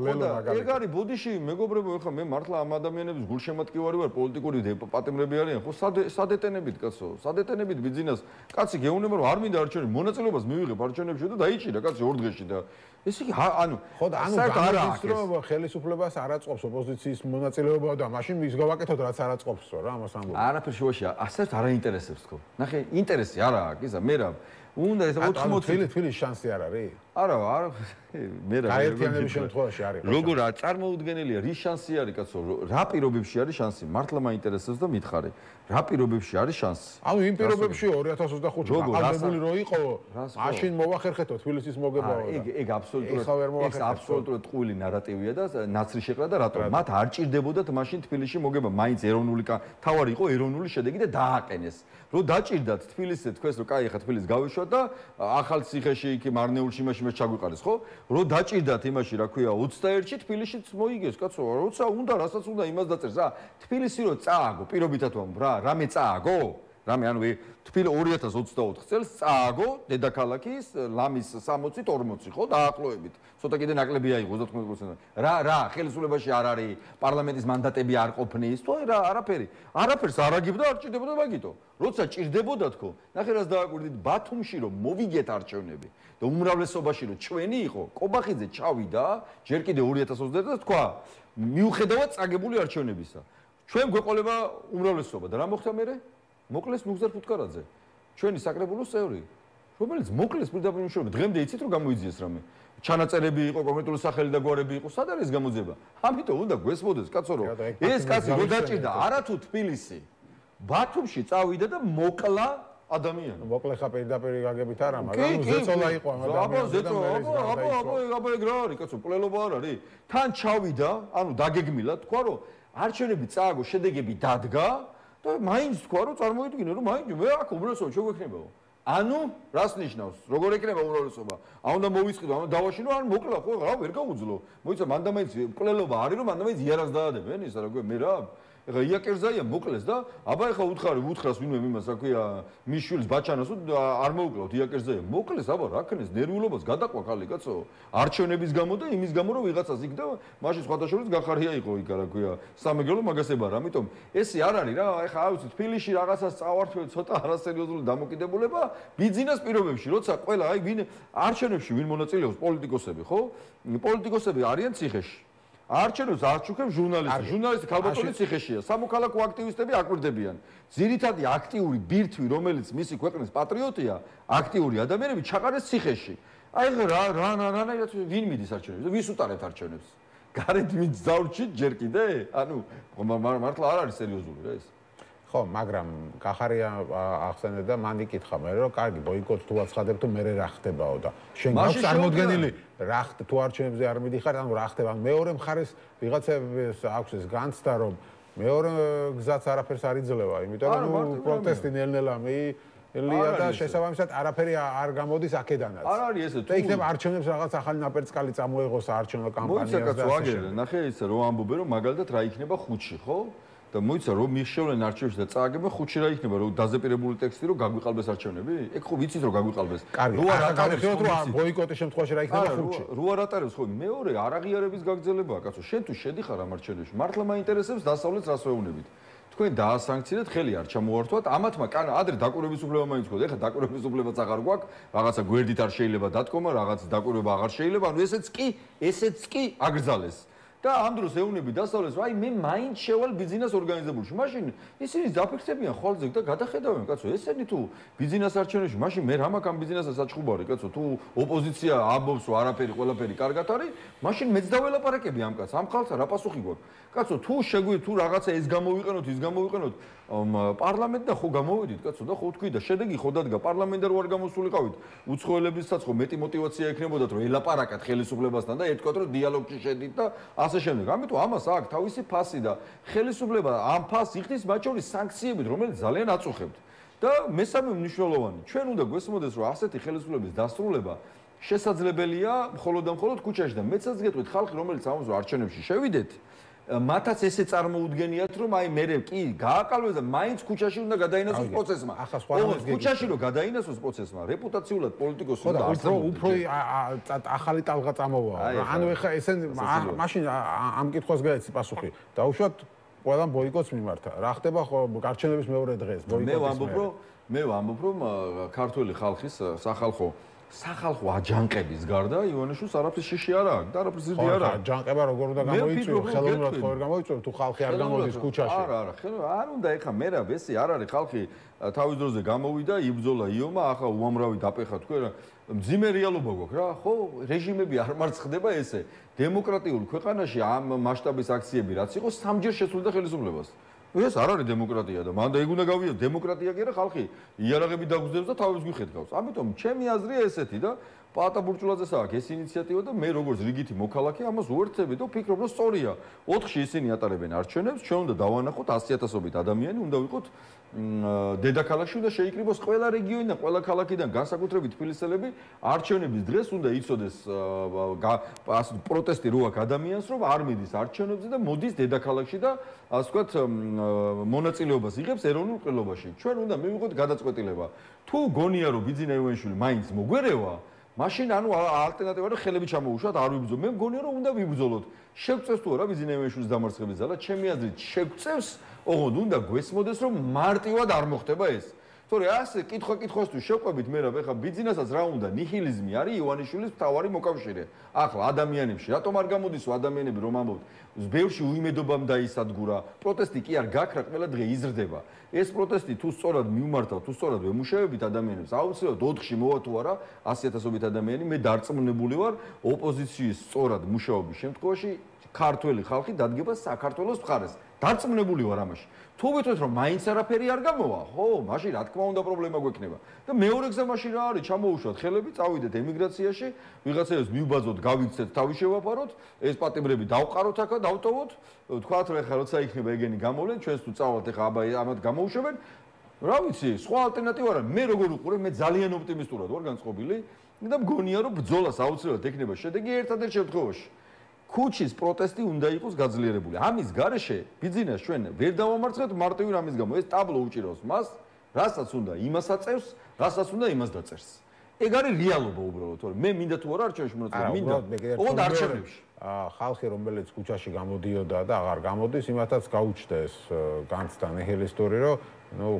ლელო მაგალითად ეგ არის ბოდიში მეგობრებო ეხლა მე მართლა ამ ადამიანების გულშემატკივარი ვარ პოლიტიკური პატიმრები არიან ხო სად ეტენებით კაცო სად ეტენებით ბიზნეს კაცი გეუბნება რომ არ მინდა არჩევნები მონაწილეობას მივიღებ არჩევნებში და დაიჭირა კაცი 2 დღეში და ესე იგი ანუ ხო და ანუ გამიდის რომ ხელისუფლებას არ აწყობს ოპოზიციის მონაწილეობა და მაშინ ის გავაკეთოთ რაც არ აწყობსო რა ამას ამბობ. არაფერ შუაში ასეთ არ აინტერესებს თქო. ნახე ინტერესი არა აქვს ისა მე რა უნდა ეს 80 თბილისის შანსი არ არის? არა მე რა გაერთიანების შემთხვევაში არის. როგორ წარმოუდგენელია რის შანსი არის კაცო რა პირობებში არის შანსი მართლა მაინტერესებს და მითხარი რა პირობებში არის შანსი ანუ იმ პირობებში 2025-ში აღებული რო იყო მაშინ მოვახერხეთო თბილისის მოგებაო ეგ აბსოლუტურად ტყუილი ნარატივია და ნაცრი შეყრა და რატომ მათ არ ჭირდებოდათ მაშინ თბილისში მოგება მაინც ეროვნული თავარი იყო ეროვნული შედეგი და დააყენეს რო დაჭირდათ თბილისზე თქვენს რომ კაი ხა თბილისს გავეშვა და ახალციხეში იქ მარნეულში იმაში მას ჩაგვიყარეს ხო რო დაჭირდათ იმაში რა ქვია 21-ში თბილისშიც მოიგეს კაცო როცა უნდა რასაც უნდა იმას დაწერს რა თბილისი რო წააგო პირობითად ვამბობ რა რამე წააგო რამე ანუ თბილი 2024 წელს წააგო დედაქალაქის ლამის 60-40 ხო დაახლოებით ცოტა კიდე ნაკლები აიღო 90% რა ხელისუფლებაში არ არის პარლამენტის მანდატები არ ყოფნის თუ რა არაფერს არ აგებდა არ ჭირდებოდა მაგითო როცა ჭირდებოდა თქო ნახე რას დააკვირდით ბათუმში რომ მოვიგეთ არჩევნები და უმრავლესობაში რომ ჩვენი იყო კობახიძე ჩავიდა ჯერ კიდე 2021 წელს თქვა მიუხედავად წაგებული არჩევნებისა ჩვენ გვეყოლება უმრავლესობა და რა მოხდა მერე მოკლეს ნუგზარ ფუტკარაძე ჩვენი საკრებულოს წევრი რომელიც მოკლეს პირდაპირ მშობლები დღემდე იცით რომ გამოიძიეს რამე ჩანაწერები იყო კონკრეტული სახელი და გვარები იყო სად არის გამოძება ამიტომ უნდა გვესმოდეს კაცო რომ ეს კაცი რო დაჭირდა არათუ თბილისი ბათუმში წავიდა და მოკლა ადამიანი მოკლე ხა პირდაპირ გაგებით არა მაგრამ ზეწოლა იყო აბა ეგ რა არის კაცო პლელობა არ არის თან ჩავიდა ანუ დაგეგმილა თქვა რომ არჩევნები წააგო შედეგები დადგა და მაინც თქვა რომ წარმოიდგინე რომ მაინც მე აქ უმრავლესობა შეგვექნებაო ანუ რას ნიშნავს როგორ ეკნება უმრავლესობა ან უნდა მოვისყიდო ან დავაშინო ან მოკლა ხო რა ვერ გაუძლო მოიცა მანდ და მაინც პლელობა არის რომ მანდ და მაინც იარაღს დაადებენ ისა რა მე რა ეხლა იაკერზაია მოკლეს და აბა ეხლა უთხრას ვინმე იმას რა ქვია მის შვილს ბაჩანას არ მოუკლავთ იაკერზაია მოკლეს აბა რა ქნეს ნერვიულობას გადაყვა ხალი კაცო არჩევნების გამო და იმის გამო რომ ვიღაცას იქ და მაშინ სხვადასხვა გახარია იყო იქ რა ქვია სამეგრელო მაგასებარა ამიტომ ესე არ არის რა ეხლა აუცი თბილისში რაღაცას წავართვე ცოტა არასერიოზული დამოკიდებულება ბიზნეს პირობებში როცა ყველა აი ვინ არჩევნებში ვინ მონაწილეობს პოლიტიკოსები ხო პოლიტიკოსები არიან ციხეში არჩევნებს არჩუქებს ჟურნალისტი ქალბატონი ციხეშია სამოქალაქო აქტივისტები აკვირდებიან ძირითადი აქტიური ბირთვი რომელიც მისი ქვეყნის პატრიოტია აქტიური ადამიანები ჩაყარეს ციხეში აი რა ვინ მიდის არჩევნებს ვის უტარებთ არჩევნებს გარეთ ვინც დავრჩით ჯერ კიდე ანუ მართლა არ არის სერიოზული რა ეს ხო მაგრამ გახარია ახსენე და მან იკითხა მე რომ კარგი ბოიკოტს თუ აცხადებ თუ მე რა ხდებაო და შენ გაქვს წარმოდგენილი რა თუ არჩევნებზე არ მიდიხარ ანუ რა ხდება მეორე მხარეს ვიღაცებს აქვს ეს განცდა რომ მეორე გზაც არაფერს არ იძლევა იმიტომ რომ პროტესტი ნელ-ნელა ლია და შესაბამისად არაფერი არ გამოდის აქედანაც არ არის ესე და იქნება არჩევნებს რაღაც ახალი ნაპერწკალი წამოეღოს არჩევნო კამპანიას და ასე ნახე ისე რომ ამბობენ რომ მაგალითად რა იქნება ხუთში ხო და მოიცა რომ მიხშევლენ არჩევნებში და წააგებენ ხუთში რა იქნება რომ დაზეპირებული ტექსტი რომ გაგვიყალბეს არჩევნები ეგ ხო ვიცით რომ გაგვიყალბეს რო არ ატარებს რომ ბოიკოტის შემთხვევაში რა იქნება ხუთში რო არ ატარებს ხო მეორე არაღიარების გაგრძელებაა კაცო შენ თუ შედიხარ ამ არჩევნებში მართლა მაინტერესებს დასავლეთს რას ვეუბნებით თქვენ დაასანქციეთ ხელი არ ჩამოართვათ ამათმა კანა ადრე დაკვირვების უფლება მაინც გქონდა ეხლა დაკვირვების უფლებაც აღარ გვაქვს რაღაცა გვერდით არ შეიძლება დათქომა რაღაც დაკვირვება აღარ შეიძლება ანუ ესეც კი აკრძალეს და ამ დროს ეუნები დასავლეთს აი მე მაინც შევალ ბიზნეს ორგანიზებულში მაშინ ისინი დაფიქსებიან ხვალზე და გადახედავენ კაცო ესენი თუ ბიზნეს არჩევნებში მაშინ მე რა მაქვს ამ ბიზნესას საჩხუბარი კაცო თუ ოპოზიცია ამბობს რომ არაფერი ყველაფერი კარგად არის მაშინ მეც დაველაპარაკები ამ კაცს ამ ხალხს რა პასუხი გვაქვს კაცო თუ შეგვიძლია თუ რაღაცა ეს გამოვიყენოთ ის გამოვიყენოთ პარლამენტიდან ხო გამოვიდით კაცო და ხო თქვი და შედეგი ხო დადგა პარლამენტიდან რო არ გამოსულიყავით უცხოელებისაც ხო მეტი мотиваცია ექნებოდათ რომ ელაპარაკათ ხელისუფლებასთან და ეთქვათ რომ დიალოგში შედით და ასე შემდეგ. ამიტომ ამას აქვს თავისი ფასი და ხელისუფლება ამ ფასს იხდის მათ შორის სანქციებით, რომელიც ძალიან აწუხებთ. და მესამე მნიშვნელოვანი, ჩვენ უნდა გვესმოდეს, რომ ასეთი ხელისუფლების დასრულება შესაძლებელია მხოლოდ და მხოლოდ ქუჩაში და მეცაც გეტყვით ხალხი, რომელიც ამას რომ არჩევნებში შევიდეთ, მათაც ესე წარმოუდგენიათ, რომ აი მე კი გააკალვეს და მაინც ქუჩაში უნდა გადაინაცვლოს პროცესმა. ქუჩაში რომ გადაინაცვლოს პროცესმა, რეპუტაციულად პოლიტიკოსი უნდა არსებობდეს. უფრო ახალი ტალღა წამოვა. ანუ ეხა ესენ მაშინ ამ კითხვას გაეცი პასუხი. დაუშვათ ყველამ ბოიკოტს მიმართა. რა ხდება ხო არჩევნების მეორე დღეს ბოიკოტის მე ვამბობ რომ ქართული ხალხის სახალხო აჯანყების გარდა ივანიშვილს არაფრის შიში არ აქვს და არაფრის ზრდი არ აქვს. აჯანყება როგორ უნდა გამოიწვიო, ხელოვნურად ხო არ გამოიწვიო, თუ ხალხი არ გამოდის ქუჩაში. არა, არ უნდა ეხა მერა ვესი არ არის ხალხი თავის დროზე გამოვიდა, იბრძოლა იომა, ახლა უამრავი დაპეხა თქვენ მძიმე რეალობა გვაქვს რა, ხო? რეჟიმები არ მარცხდება ესე. დემოკრატიულ ქვეყანაში ამ მასშტაბის აქციები რაც იყო, სამჯერ შესულდა ხელისუფლებას. ეს არ არის დემოკრატია და მანდა ეგ უნდა გავიდეს დემოკრატია კი არა ხალხი იარაღები დაგუძდებს და თავის გიხედავს. ამიტომ ჩემი აზრია ესეთი და პაატა ბურჭულაძეს აქვს ეს ინიციატივა და მე როგორც რიგითი მოქალაქე ამას უერთდები და ვფიქრობ რომ სწორია. 4-ში ისინი ატარებენ არჩევნებს, ჩვენ უნდა დავანახოთ 100,000-ობით ადამიანი, უნდა ვიყოთ დედაქალაქში და შეიკრიბოს ყველა რეგიონიდან, ყველა ქალაქიდან, განსაკუთრებით თბილისელები არჩევნების დღეს უნდა იცოდეს პროტესტი რო აქვს ადამიანს, რომ არ მიდის არჩევნებზე და მოდის დედაქალაქში და ასე ვთქვათ მონაწილეობას იღებს ეროვნულ ყრილობაში. ჩვენ უნდა მივიღოთ გადაწყვეტილება. თუ გონია რომ ბიძინა ივანიშვილი მაინც მოგვერევა მაშინ ანუ ალტერნატივა და ხელები ჩამოუშვათ არ ვიბრძოლ. მე მგონია რომ უნდა ვიბრძოლოთ. შეგვწევს თუ არა ბიძინა ივანიშვილის დამარცხების ძალა? ჩემი აზრით შეგვწევს, ოღონდ უნდა გვესმოდეს რომ მარტივად არ მოხდება ეს. თორე ასე კითხვა-კითხვას თუ შევყვებით მე რა ხა ბიძინასაც რა უნდა ნიჰილიზმი არის ივანიშვილის მთავარი მოკავშირე. ახლა ადამიანებში რატომ არ გამოდის ადამიანები რომ ამბობთ ბევრში უიმედობამ დაისადგურა. პროტესტი კი არ გაქრა, ყველა დღე იზრდება. ეს პროტესტი თუ სწორად მიმართავ, თუ სწორად ვემუშავებით ადამიანებს, აუცილებლად 4-ში მოვა თუ არა 100,000-ობით ადამიანი, მე დარწმუნებული ვარ, ოპოზიციის სწორად მუშაობის შემთხვევაში ქართველი ხალხი დადგება საქართველოს მხარეს. დარწმუნებული ვარ ამაში. თუ ვიტყვით რომ მაინც არაფერი არ გამოვა, ხო, მაშინ რა თქმა უნდა პრობლემა გვექნება. და მეორე გზა მაშინ რა არის? ჩამოუშვათ ხელები, წავიდეთ ემიგრაციაში, ვიღაცებს მივბაძოთ, გავიქცეთ, თავი შევაფაროთ, ეს პატიმრები დავყაროთ აქა, დავტოვოთ, თქვათ რომ ეხლა როცა იქნება ეგენი გამოვლენ, ჩვენს თუ წავალთ ეხლა აბა ამათ გამოუშვებენ. რა ვიცი, სხვა ალტერნატივა არა. მე როგორ უყურებ, მე ძალიან ოპტიმისტურად ვარ განწყობილი და მგონია რომ ბრძოლას აუცილებლად ექნება შედეგი ერთადერთ შემთხვევაში. ქუჩის პროტესტი უნდა იყოს გაძლიერებული. ამის გარეშე ბიძინას ჩვენ ვერ დავამარცხებთ მარტივი რამის გამო. ეს ტაბლო უჭირავს მას, რასაც უნდა იმას აწევს, რასაც უნდა იმას დაწერს. ეგ არის რეალობა უბრალოდ, თორე მე მინდა თუ არა არჩევნებში მონაწილეობა, მინდა. ოღონდ არჩევნებში. ხალხი რომელიც ქუჩაში გამოდიოდა და აღარ გამოდის, იმათაც გაუჩნდა ეს განცდა ნიჰილისტური, რომ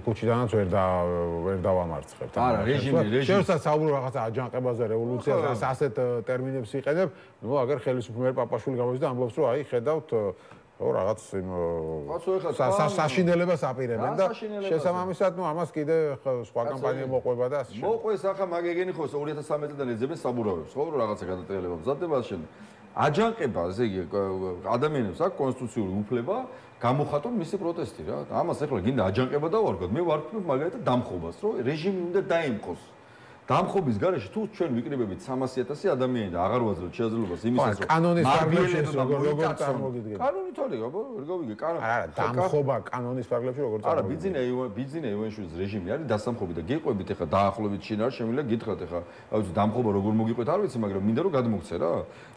ქუჩიდანაც ვერ დავამარცხებთ. არა, რეჟიმი. შევსა საუბრო რაღაცა აჯანყებაზე, რევოლუციაზე, ასეთ ტერმინებს იყენებ, აგერ ხელისუფლების პაპაშვილი გამოდის და ამბობს, რომ აი ხედავთ რაღაც საშინელებას აპირებენ და შესაბამისად ამას კიდე სხვა კამპანია მოყვება და ასე. მოყვეს ახლა მაგეგენი ხო 2013 წლიდან ეძებენ საბურავებს, ხო, რომ რაღაცა გადატრიალება მზადდება ასე. აჯანყება, ესე იგი, ადამიანებს აქვს კონსტიტუციური უფლება გამოხატონ მისი პროტესტი რა. ამას ახლა გინდა აჯანყება დავარქვათ. მე ვარქმევ მაგალითად დამხობას, რომ რეჟიმი უნდა დაემყოს. დამხობის გარეშე თუ ჩვენ ვიკრიბებით 300,000 ადამიანი და აღარ ვაძლევთ შესაძლებლობას იმისას რომ კანონის ფარგლებში როგორ წარმოგიდგენთ? კანონით არის, აბა, ვერ გავიგე, არა, დამხობა კანონის ფარგლებში როგორ წარმოგიდგენთ? არა, ბიძინა ივანიშვილის რეჟიმი არის დასამხობი და გეყვებით ახლა დაახლოებით შინ არ შემიძლია გითხრათ ახლა, აი დამხობა როგორ მოგიყვეთ არ ვიცი, მაგრამ მინდა რომ გადმოგცე რა.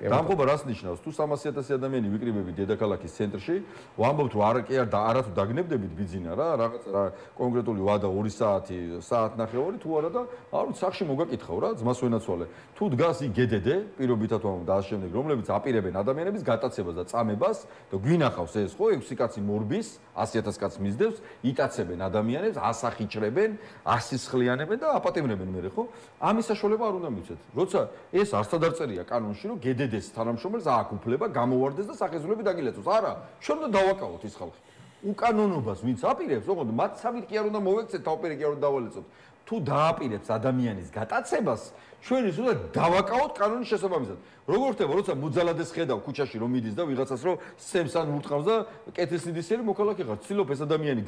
დამხობა რას ნიშნავს? თუ 300,000 ადამიანი ვიკრიბებით დედაქალაქის ცენტრში, ვამბობთ რომ არათუ დაგნებდებით ბიძინა რა, რაღაცა კონკრეტული ვადა 2 საათნახევარი თუ არა და არ ვიცი მოგაკითხავ რა ძმას ვენაცვალე თუ დგას ი გედედე პირობითად ვამბობ და ამ შემდეგ რომლებიც აპირებენ ადამიანების გატაცებას და წამებას და გვინახავს ეს ხო 6 კაცი მორბის 100,000 კაცს მისდევს იტაცებენ ადამიანებს ასახიჭრებენ ასისხლიანებენ და აპატიმრებენ მე ხო ამის საშუალება არ უნდა მივცეთ როცა ეს არც დაწერია კანონში რომ გედედეს თანამშრომელს აქვს უფლება გამოვარდეს და სახეზულები დაგილეწოს არა ჩვენ უნდა დავაკავოთ ის ხალხი უკანონობას ვინც აპირებს ოღონდ მათ სამით კი არ უნდა მოვექცეთ თავპერი კი არ უნდა დავალეწოთ თუ დააპირებს ადამიანის გატაცებას, ჩვენ ის უნდა დავაკავოთ კანონის შესაბამისად. როგორ ხდება, როცა მოძალადეს ხედავ ქუჩაში რომ მიდის და ვიღაცას რომ სცემს ან ურტყავს და კეთილსინდისიერი მოქალაქე ხარ. ცდილობ ეს ადამიანი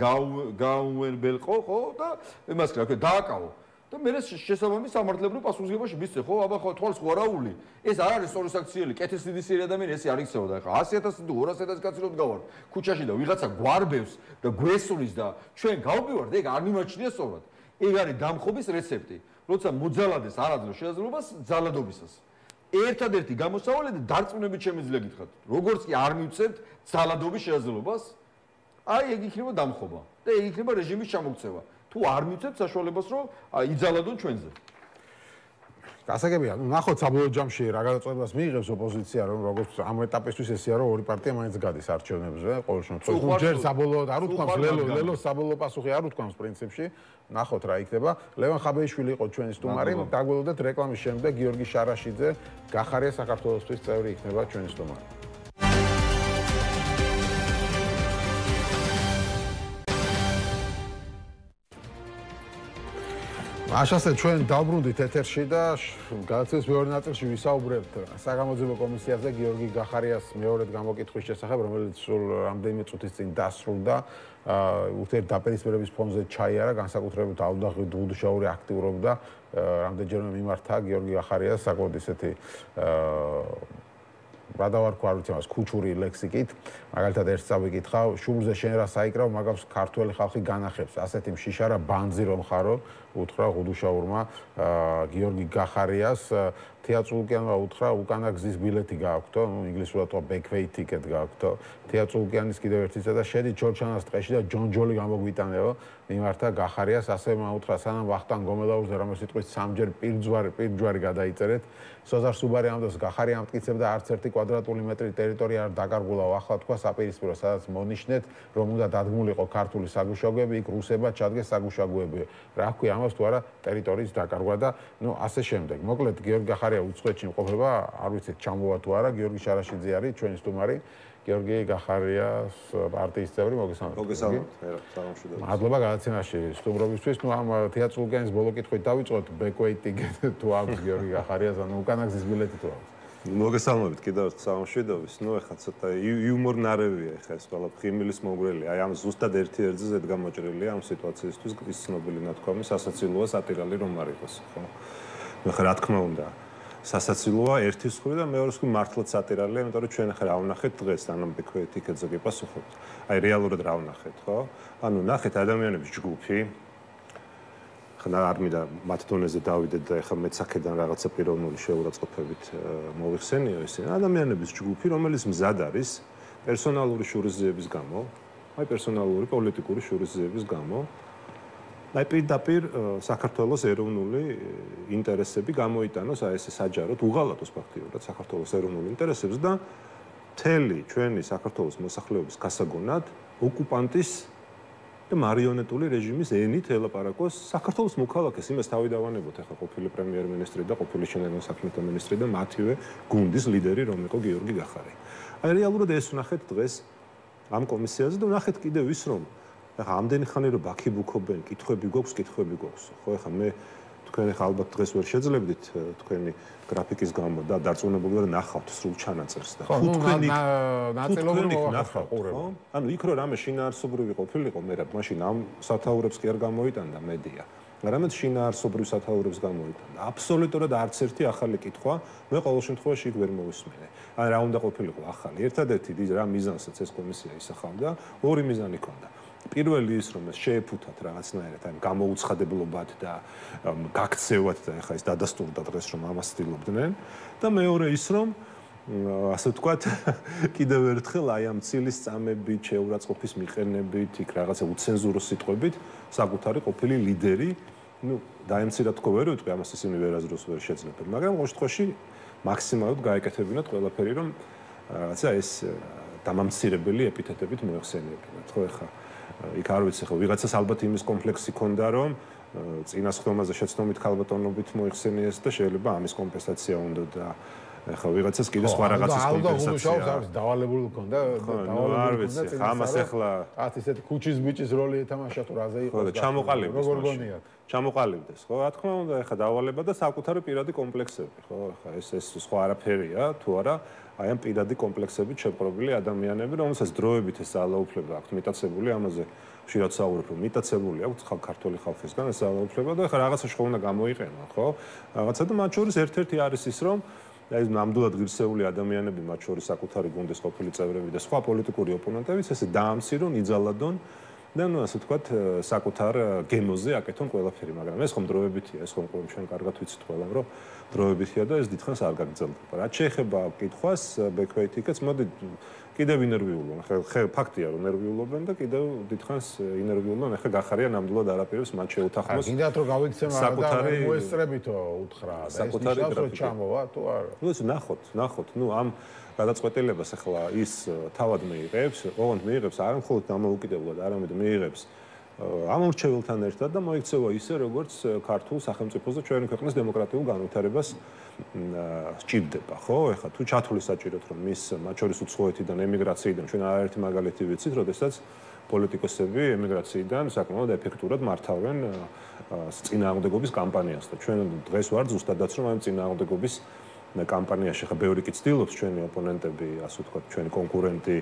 გაუვენბელყო, ხო? და იმას რა ქვია, დააკავო. და მე შესაბამის სამართლებრივ პასუხისგებაში მისცე, ხო? აბა ხო თვალს ხო არაული. ეს არ არის სწორი საქციელი, კეთილსინდისიერი ადამიანი, ესე არ იქცევა და ახლა 100,000 თუ 200,000 კაცი რომ გავარ ქუჩაში და ვიღაცა გვარბევს და გვესულის და ჩვენ გავბივართ, ეგ არ მიმაჩნია სწორად. ეგ არის დამხობის რეცეპტი. როცა მოძალადეს არ აძლევს შესაძლებლობას ძალადობისას. ერთადერთი გამოსავალი და დარწმუნებით შემიძლია გითხრათ, როგორც კი არ მივცემთ ძალადობის შესაძლებლობას, აი ეგ იქნება დამხობა და ეგ იქნება რეჟიმის ჩამოქცევა. თუ არ მივცემთ საშუალებას, რომ იზალადონ ჩვენზე. გასაგებია, ნახოთ საბოლოო ჯამში რა გადაწყვეტილებას მიიღებს ოპოზიცია, რომ როგორც ამ ეტაპისთვის ესეა, რომ ორი პარტია მაინც გადის არჩევნებზე, ყოველ შემთხვევაში. ჯერ საბოლოოდ არ უთქვამს ლელოს საბოლოო პასუხი არ უთქვამს პრინციპში. ნახოთ რა იქნება. ლევან ხაბეიშვილი იყო ჩვენი სტუმარი, დაგველოდეთ რეკლამის შემდეგ გიორგი შარაშიძე, გახარია საქართველოსთვის წევრი იქნება ჩვენი სტუმარი. აშასე ჩვენ დავბრუნდით ეთერში და გადაცემის მეორე ნაწილში ვისაუბრებთ საგამოძიებო კომისიაზე გიორგი გახარიას მეორედ გამოკითხვის შესახებ, რომელიც სულ რამდენიმე წუთის წინ დასრულდა. ურთიერთდაპირისპირების ფონზე ჩაიარა, განსაკუთრებით ალდაღი დუდუშაური აქტიურობდა, რამდენჯერმე მიმართა გიორგი გახარიას საკუთარ ისეთი რა დავარქვა არ ვიცი მას ქუჩური ლექსიკით, მაგალითად ერთ წავიკითხავ, შუბლზე შენ რა საიკრავ, მაგავს ქართველი ხალხი განახებს, ასეთი მშიშარა ბანძი რომ ხარო, უთხრა ღუდუშაურმა გიორგი გახარიას, თეატრულკიანმა უთხრა, უკანა გზის ბილეთი გააქვთო, ინგლისურად თქვა back-way ticket გააქვთო, თეატრულკიანის კიდევ ერთისა და შედი ჩორჩანას ტყეში და ჯონჯოლი გამოგვიტანეო, მიმართა გახარიას, ასე მოუთხრა, სანამ ვახტანგ გომელაურზე რომ სიტყვის სამჯერ პირჯვარი გადაიწერეთ, სოზარ სუბარი ამბობს გახარია ამტკიცებდა არც ერთი კვადრატული მეტრი ტერიტორია არ დაკარგულა, ახლა თქვა საპირისპირო, სადაც მონიშნეთ, რომ უნდა დადგმულიყო ქართული საგუშაგოები, იქ რუსებად ჩადგეს საგუშაგოები. რა ქვია ამას თუ არა ტერიტორიის დაკარგვა და ასე შემდეგ. მოკლედ გიორგი გახარია უცხოეთში იმყოფება, არ ვიცით ჩამოვა თუ არა, გიორგი შარაშიძე არის ჩვენი სტუმარი. გიორგი გახარიას პარტიის წევრი, მოგესალმებით. მოგესალმებით, საღამოშიდო. მადლობა გადაცემაში სტუმრობისთვის. ამ თეატრულკიანის ბოლო კითხვით დავიწყოთ, back-way ticket თუ აქვს გიორგი გახარიას, ანუ უკანა გზის ბილეთი თუ აქვს. მოგესალმებით კიდევ ერთ საღამოშიდობის. ეხლა ცოტა იუმორნარევია ეხლა ეს ყველა ფრიმილის მოგრელი. აი ამ ზუსტად ერთი ერთზე ზედ გამოჭრილია ამ სიტუაციისთვის ის ცნობილი ნათქვამი, სასაცილოა სატირალი რომ არ იყოს, ხო? ეხლა რა თქმა უნდა სასაცილოა ერთის ხრი და მეორეს ხრი მართლაც სატირალია, იმიტომ რომ ჩვენ ახლა რა ვნახეთ დღეს ამ back-way ticket-ზე ახლა არ მინდა მათ დონეზე დავიდეთ და ახლა მეც აქედან რაღაცა პიროვნული შეურაცხყოფებით მოვიხსენიო ისინი ადამიანების ჯგუფი, რომელიც მზად არის პერსონალური შურისძიების გამო, პერსონალური პოლიტიკური შურისძიების გამო, პირდაპირ საქართველოს ეროვნული ინტერესები გამოიტანოს ესე საჯაროდ უღალატოს ფაქტიურად საქართველოს ეროვნული ინტერესებს და მთელი ჩვენი საქართველოს მოსახლეობის გასაგონად ოკუპანტის და მარიონეტული რეჟიმის ენით ელაპარაკოს საქართველოს მოქალაქეს. იმას თავი დავანებოთ ახლა ყოფილი პრემიერ-მინისტრი და ყოფილი შინაგან საქმეთა მინისტრი და მათივე გუნდის ლიდერი რომ იყო გიორგი გახარი. აი რეალურად ეს ვნახეთ დღეს ამ კომისიაზე და ვნახეთ კიდევ ის რომ ახლა ამდენი ხანი რომ ბაქი ბუქობენ, კითხვები გვაქვს. ხო ახლა მე თქვენ ახლა ალბათ დღეს ვერ შეძლებდით თქვენი გრაფიკის გამო და დარწმუნებული ვარ ნახავთ სრულ ჩანაწერს და თუ თქვენი ნაწილობრივ ნახავთ, ხო? ანუ იქ რომ რამე შინაარსობრივი ყოფილიყო, მე რა მაშინ ამ სათაურებს კი არ გამოიტანდა მედია. არამედ შინაარსობრივ სათაურებს გამოიტანდა. აბსოლუტურად არც ერთი ახალი კითხვა მე ყოველ შემთხვევაში იქ ვერ მოვისმენე. ან რა უნდა ყოფილიყო ახალი. ერთადერთი რა მიზანსაც ეს კომისია ისახავდა, ორი მიზანი ჰქონდა. პირველი ის რომ ეს შეეფუთათ რაღაცნაირად აი გამოუცხადებლობად და გაქცევად და ეხა ეს დადასტურდა დღეს რომ ამას ცდილობდნენ და მეორე ის რომ ასე ვთქვათ კიდევ ერთხელ აი ამ ცილის წამებით შეურაცხყოფის მიყენებით იქ რაღაცა უცენზურო სიტყვებით საკუთარი ყოფილი ლიდერი დაემცირა თქო ვერ ვიტყვი ამას ისინი ვერაზროს ვერ შეძლებენ მაგრამ ყოველ შემთხვევაში მაქსიმალურად გაეკეთებინათ ყველაფერი რომ რაღაცა ეს დამამცირებელი ეპითეტებით მოეხსენიებინათ ხო ეხა იქ არ ვიცი ხო ვიღაცას ალბათ იმის კომპლექსი ქონდა რომ წინასხდომაზე შეცდომით ქალბატონობით მოიხსენიეს და შეიძლება ამის კომპენსაცია უნდა და ახლა ვიღაცას კიდე სხვა რაღაცის კომპენსაცია არის დავალებული ქონდა დავალებული ქონდა ამას ახლა ისეთი ქუჩის ბიჭის როლი ეთამაშა თუ რაზე იყო და ჩამოყალიბდეს ხო რა თქმა უნდა ახლა დავალება და საკუთარი პირადი კომპლექსები ხო ახლა ეს სხვა არაფერია თუ არა აი ამ პირადი კომპლექსებით შეპყრობილი ადამიანები რომელსაც დროებით ეს ძალაუფლება აქვს მიტაცებული ამაზე ხშირად საუბრობ რომ მიტაცებული აქვს ქართული ხალხისგან ეს ძალაუფლება და ახლა რაღაცა შეხო უნდა გამოიყენო ხო რაღაცა და მათ შორის ერთ-ერთი არის ის რომ აი ნამდვილად ღირსეული ადამიანები მათ შორის საკუთარი გუნდის ყოფილი წევრები და სხვა პოლიტიკური ოპონენტებიც ესე დაამცირონ იძალადონ და ნუ ასე ვთქვათ საკუთარ გემოზე აკეთონ ყველაფერი მაგრამ ეს ხომ დროებითია ეს ხომ ჩვენ კარგად ვიცით ყველამ რომ დროებითია და ეს დიდხანს არ გაგრძელდება რაც შეეხება კითხვას ბექვეითიკაც მოდი კიდევ ინერვიულობენ ხე ფაქტია რომ ნერვიულობენ და კიდევ დიდხანს ინერვიულობენ ახლა გახარია ნამდვილად არაპირებს მათ შეუთანხმოს კიდათ რომ გავიქცემ და მოესწრებითო უთხრა და საკუთარი გრაფიკი ჩამოვა თუ არა ნუ ეს ნახოთ ნუ ამ გადაწყვეტილებას ახლა ის თავად მიიღებს ოღონდ მიიღებს არ მხოლოდ დამოუკიდებლად არამედ მიიღებს ამორჩეველთან ერთად და მოიქცევა ისე როგორც ქართულ სახელმწიფოს და ჩვენი ქვეყნის დემოკრატიულ განვითარებას სჭირდება ხო ეხლა თუ ჩათვლი საჭიროთ რომ მის მათ შორის უცხოეთიდან ემიგრაციიდან ჩვენ არაერთი მაგალითი ვიცით როდესაც პოლიტიკოსები ემიგრაციიდან საკმაოდ ეფექტურად მართავენ წინააღმდეგობის კამპანიას და ჩვენ დღეს ვარ ზუსტადაც რომ ამ წინააღმდეგობის კამპანიაში ხა ბევრი კი ცდილობს ჩვენი ოპონენტები ასე ვთქვათ ჩვენი კონკურენტი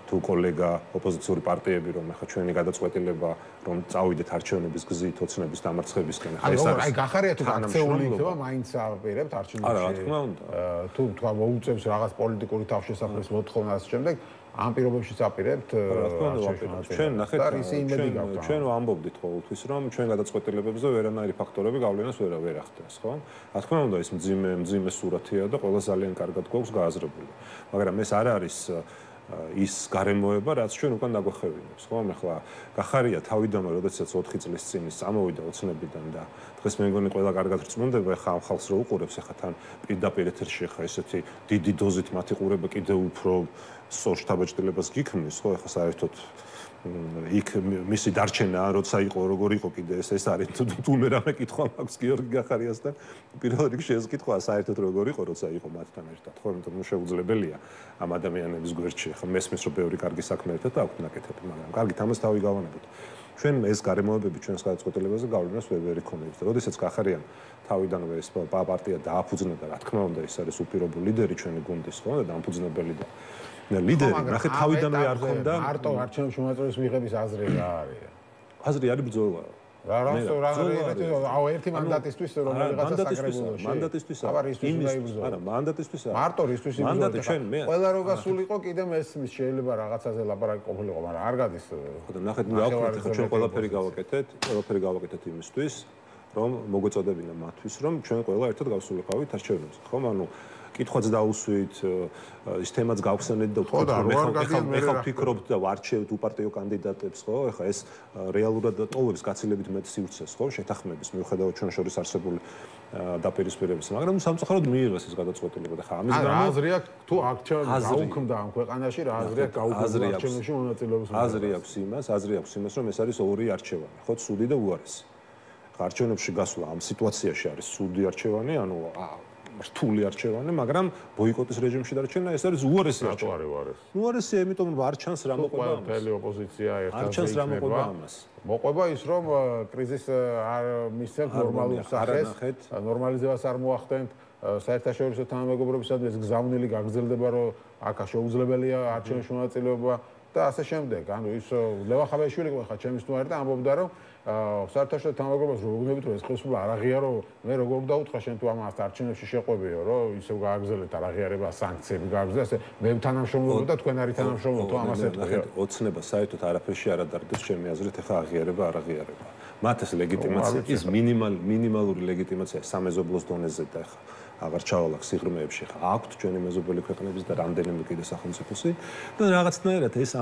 თუ კოლეგა ოპოზიციური პარტიები რომ ახლა ჩვენი გადაწყვეტილება რომ წავიდეთ არჩევნების გზით ოცნების დამარცხებისკენ ხა ეს არის აი გახარია თუ აქცეული იქნება მაინც აპირებთ არჩევნებში არა რა თქმა უნდა თუ თქვა მოუწევს რაღაც პოლიტიკური თავშესაფრის მოთხოვნას შემდეგ ამ პირობებში წაპირებთ ჩვენ ნახეთ ჩვენ ვამბობდით ყოველთვის რომ ჩვენ გადაწყვეტილებებზე ვერანაირი ფაქტორები გავლენას ვერ ახდენს ხო რა თქმა უნდა ეს მძიმე სურათია და ყველა ძალიან კარგად გვაქვს გააზრებული მაგრამ ეს არ არის ის გარემოება რაც ჩვენ უკან დაგვეხევინებს ხო ახლა გახარია თავიდანვე როდესაც 4 წლის წინ წამოვიდა ოცნებიდან და დღეს მე მგონი ყველა კარგად რწმუნდება ახლა ამ ხალხს რო უყურებს ახლა თან პირდაპირ ეთერში ახლა ესეთი დიდი დოზით მათი ყურება კიდევ უფრო სწორ შთაბეჭდილებას გიქმნის ხო ახლა საერთოდ იქ მისი დარჩენა როცა იყო როგორ იყო კიდე ეს არის თუ მე რამე კითხვა მაქვს გიორგი გახარიასთან პირველ რიგში ეს კითხვა საერთოდ როგორ იყო როცა იყო მათთან ერთად ხო იმიტომ რომ შეუძლებელია ამ ადამიანების გვერდში ხა მესმის რომ ბევრი კარგი საქმე ერთად აქვს ნაკეთები მაგრამ კარგით ამას თავი გავანებოთ ჩვენ ეს გარემოებები ჩვენს გადაწყვეტილებაზე გავლენას ვერ იქონებს და როდესაც გახარიან თავიდანვე ეს პარტია დააფუძნა და რა თქმა უნდა ეს არის უპირობო ლიდერი ჩვენი გუნდის ხო და დამფუძნებელი და ლიდერი ნახე თავიდანვე არ ხონდა მარტო არჩევნებში უმოწესრების მიღების აზრი რა არის აზრი არის ბრძოლა აუ ერთი მანდატისთვის რომ რაღაცა საკრებულოში მანდატისთვის არა მანდატისთვის მარტო რისთვის მანდატი ჩვენ მე ყველა რო გასულიყო კიდე მესმის შეიძლება რაღაცაზე ლაპარაკი ყოფილიყო მაგრამ არ გადის ხო და ნახეთ ნუ აქვთ ჩვენ ყველაფერი გავაკეთეთ იმისთვის რომ მოგვეწოდებინა მათთვის, რომ ჩვენ ყველა ერთად გავსულიყავით არჩევნებზე, ხომ? ანუ კითხვაც დაუსვით, ის თემაც გავხსენეთ და ვთქვით, რომ ეხლა ვფიქრობთ და ვარჩევთ უპარტიო კანდიდატებს, ხო? ეხლა ეს რეალურად ტოვებს გაცილებით მეტ სივრცეს, ხო? შეთანხმების მიუხედავად ჩვენ შორის არსებული დაპირისპირების, მაგრამ სამწუხაროდ მიიღეს ეს გადაწყვეტილება და ხა ამის გამო აზრი აქვს თუ გაუქმდა ამ ქვეყანაში რა აზრი აქვს გაუქმდა არჩევნებში მონაწილეობის აზრი აქვს იმას, რომ ეს არის ორი არჩევანი, ხო? სუდი და უარესი. ხა არჩევნებში გასვლა ამ სიტუაციაში არის სუდი არჩევანი, ანუ რთული არჩევანი, მაგრამ ბოიკოტის რეჟიმში დარჩენა ეს არის უარესი არჩევანი. უარესია, იმიტომ რომ არ ჩანს რა მოყვება ამას. მთელი ოპოზიცია ერთად არ ჩანს რა მოყვება ამას. მოყვება ის, რომ კრიზის არ მისცემთ ნორმალურ სახეს, ნორმალიზებას არ მოახდენთ, საერთაშორისო თანამეგობრობისადმი გზავნილი გაგრძელდება, რომ აქა შეუძლებელია არჩევნებში მონაწილეობა და ასე შემდეგ. ანუ ის ლევან ხაბაიშვილი ხა ჩემის თვარ და ამბობდა, რომ საერთაშორისო თანამეგობრობას რო უგნებით, რომ ეს ხელისუფლება არ აღიარო, მე როგორ დავუთხრა შენ თუ ამას არჩევნებში შეყვებიო, რომ ისევ გააგრძელეთ არ აღიარება სანქციები გააგრძელეთ, ასე მე თანამშრომლობ და თქვენ არის თანამშრომლობ თუ ამას ეთქვიო. ოცნება საერთოდ არაფერში არ ადარდებს ჩემი აზრით, ეხა აღიარება არ აღიარება. მათ ეს ლეგიტიმაცია, ის მინიმალური ლეგიტიმაცია სამეზობლოს დონეზე და ეხა აღარ ჩავალახ სიღრმეებში, ხა აქვთ ჩვენი მეზობელი ქვეყნების და რამდენიმე კიდე სახელმწიფოსი და რაღაცნაირად ეს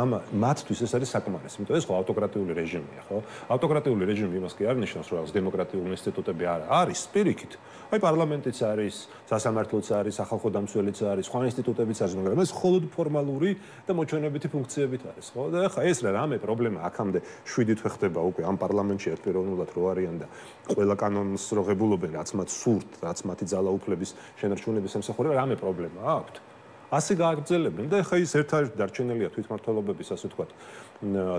მათთვის ეს არის საკმარისი. იმიტომ ეს ხო ავტოკრატიული რეჟიმია, ხო? ავტოკრატიული რეჟიმი იმას კი არ ნიშნავს, რომ რაღაც დემოკრატიული ინსტიტუტები არის პირიქით. აი პარლამენტიც არის, სასამართლოც არის, სახალხო დამცველიც არის, სხვა ინსტიტუტებიც არის, მაგრამ ეს მხოლოდ ფორმალური და მოჩვენებითი ფუნქციებით არის, ხო? და ხა ეს რამე პრობლემა აქამდე 7 თვე ხდება უკვე ამ პარლამენტში ერთპიროვნულად რო არიან და ყველა კანონს რო ღებულობენ, რაც მათ სურთ, რაც მათი ძალაუფლების შენარჩუნების ემსახურება, რამე პრობლემა აქვთ. ასე გააგრძელებენ და ეხა ის ერთ-ერთი დარჩენილია თვითმმართველობების, ასე ვთქვათ,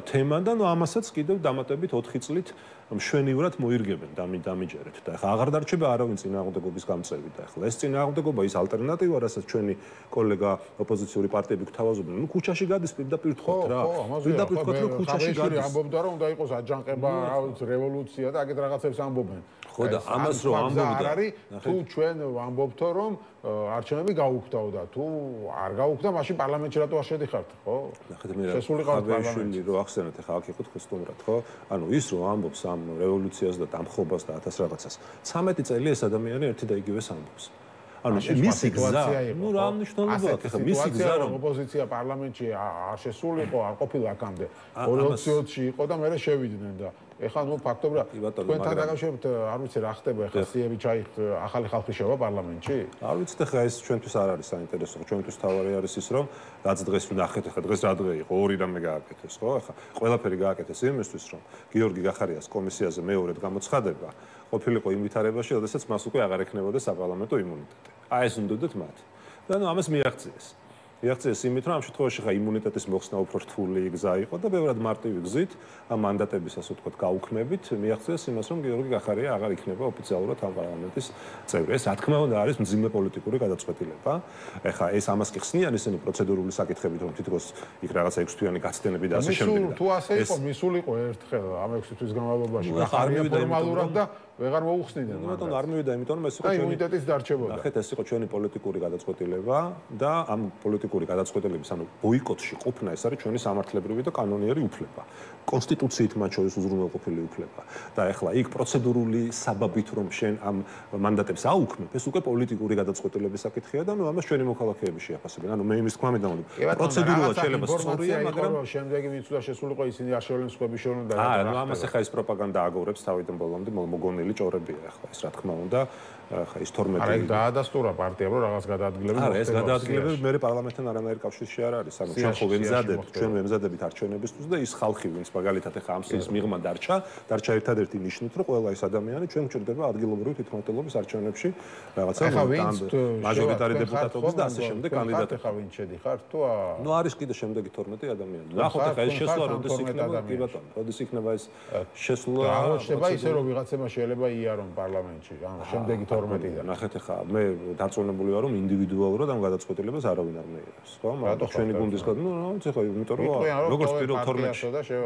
თემა და ნუ ამასაც კიდევ დამატებით 4 წლით მშვენივრად მოირგებენ დამიჯერეთ და ეხა აღარ დარჩება არავინ წინააღმდეგობის გამწევი და ეხლა ეს წინააღმდეგობა ის ალტერნატივა, რასაც ჩვენი კოლეგა ოპოზიციური პარტიები გთავაზობენ, ნუ ქუჩაში გადის პირდაპირ თქვათ რა. პირდაპირ თქვათ რომ ქუჩაში გადის. ამბობდა რომ უნდა იყოს აჯანყება, რევოლუცია და აქეთ რაღაცებს ამბობენ. ხო და ამას რომ ამბობდა თუ ჩვენ ვამბობთო რომ არჩევნები გაუქმდაო და თუ არ გაუქმდა, მაშინ პარლამენტში რატო არ შედიხართ, ხო? ნახეთ მე რა ხაბაიშვილი რო ახსენეთ, ახლა აქ იყოთ ხსტუმრად, ხო? ანუ ის რომ ამბობს ამ რევოლუციას და დამხობას და 1000 რაღაცას. 13 წელი ეს ადამიანი ერთი და იგივეს ამბობს. ანუ მისი გზა, ნუ რა მნიშვნელობა აქვს ახლა მისი გზა რომ ოპოზიცია პარლამენტში არ შესულიყო, არ ყოფილა აქამდე. 2020-ში იყო და მერე შევიდნენ და ეხლა ნუ ფაქტობრივად თქვენთან დაკავშირებით არ ვიცი რა ხდება ეხლა სიები ჩაიხთ ახალი ხალხი შევა პარლამენტში? არ ვიცით ეხლა ეს ჩვენთვის არ არის საინტერესო, ჩვენთვის თავარი არის ის რომ რაც დღეს ვნახეთ, ეხლა დღეს რა დღე იყო, ორი რამე გააკეთეს, ხო? ეხლა ყველაფერი გააკეთეს იმისთვის რომ გიორგი გახარიას კომისიაზე მეორედ გამოცხადება ყოფილიყო იმ ვითარებაში, როდესაც მას უკვე აღარ ექნებოდა საპარლამენტო იმუნიტეტი. აი ეს უნდათ მათ. და ნუ ამას მიაღწიეს. მიაღწიეს იმით, რომ ამ შემთხვევაში ხა იმუნიტეტის მოხსნა უფრო რთული გზა იყო და ბევრად მარტივი გზით ამ მანდატების ასე ვთქვათ გაუქმებით მიაღწიეს იმას, რომ გიორგი გახარია აღარ იქნება ოფიციალურად ამ პარლამენტის წევრი. ეს რა თქმა უნდა არის მძიმე პოლიტიკური გადაწყვეტილება. ეხლა ეს ამას კი ხსნიან ისინი პროცედურული საკითხებით, რომ თითქოს იქ რაღაცა 6 თვიანი გაცდენები და ასე შემდეგ. თუ ასე იყო, მისულიყო ერთხელ ამ 6 თვის განმავლობაში გახარია ფორმალურად და ვეღარ მოუხსნიდნენ. იმიტომ არ მივიდა, იმიტომ რომ ეს იყო ჩვენი იმუნიტეტის დარჩებოდა. ნახეთ, ეს იყო ჩვენი პოლიტიკური გადაწყვეტილება და ამ პოლიტიკური გადაწყვეტილების, ანუ ბოიკოტში ყოფნა, ეს არის ჩვენი სამართლებრივი და კანონიერი უფლება. კონსტიტუციით მათ შორის უზრუნველყოფილი უფლება. და ეხლა იქ პროცედურული საბაბით რომ შენ ამ მანდატებს აუქმებ, ეს უკვე პოლიტიკური გადაწყვეტილების საკითხია და ნუ ამას ჩვენი მოქალაქეები შეაფასებენ. ანუ მე იმის თქმა მინდა რომ პროცედურულად შეიძლება სწორია, მაგრამ შემდეგი მიცუდა შესულიყო ისინი არ შევლენ სხვები შევლენ და ნუ ამას ეხლა ეს პროპაგანდა აგორებს თავიდან ბოლომდე მოგონილი ჭორებია ეხლა ეს რა თქმა უნდა. ხა ის 12 აი დაადასტურა პარტიამ რომ რაღაც გადაადგილები არა ეს გადაადგილები მე პარლამენტთან არანაირ კავშირში არ არის ანუ ჩვენ ხო ვემზადებთ არჩევნებისთვის და ის ხალხი ვინც მაგალითად ეხა ამ სიის მიღმა დარჩა ერთადერთი ნიშნით რომ ყველა ეს ადამიანი ჩვენ გვჭირდება ადგილობრივი თვითმმართველობის არჩევნებში რაღაცა მაჟორიტარი დეპუტატობის და ასე შემდეგ კანდიდატები ხა ვინც შედიხართ თუ ნუ არის კიდე შემდეგი 12 ადამიანი ნახოთ ეხა ეს შესვლა როდის იქნება კი ბატონო როდის იქნება ეს შესვლა აღოჩნდება ისე რომ ვიღაცებმა შეიძლება იარონ პარლამენტში ანუ შემდეგი ნახეთ ახლა მე დარწმუნებული ვარ რომ ინდივიდუალურად ამ გადაწყვეტილებას არავინ არ მეიერებს ხო მაგრამ ჩვენი გუნდის ნუ ეხლა იმიტომ რომ როგორც პირველ 12-ში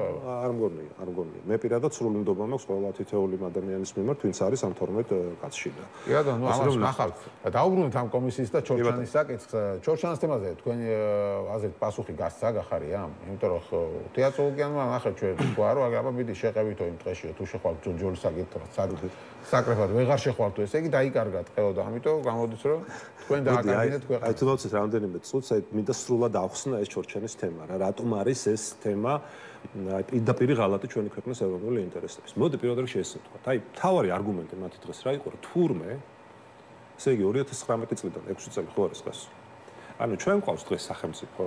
არ მგონია მე პირადად სრული ნდობა მაქვს ყველა თითოეული ადამიანის მიმართ ვინც არის ამ 12 კაცში და კი და ნუ ამას ნახავთ დაუბრუნდით ამ კომისიის და ჩორჩანის საკითხს ჩორჩანის თემაზე თქვენი აზრით პასუხი გასცა გახარია იმიტომ რომ თეატროლოგიანმა ნახეთ ჩვენ თქვა რომ აბა მიდი შეყევითო იმ დღეშიო თუ შეხვალ ჯოჯოლის საკითხს სად საკრეფად ვეღარ შეხვალთ ესე იგი დაიკარგა ტყეო და ამიტომ გამოდის რომ თქვენ დააკარგინეთ ქვეყანას. აი თუ მოცეთ რამდენიმე წუთს აი მინდა სრულად ახსნა ეს ჩორჩანის თემა რა. რატომ არის ეს თემა აი პირდაპირ ღალატი ჩვენი ქვეყნის ეროვნული ინტერესების. მოდი პირველ რიგში ესე ვთქვა. აი თავარი არგუმენტი მათი დღეს რა იყო რომ თურმე ესე იგი 2019 წლიდან 6 წელი ხო არის გასული. ანუ ჩვენ გვყავს დღეს სახელმწიფო,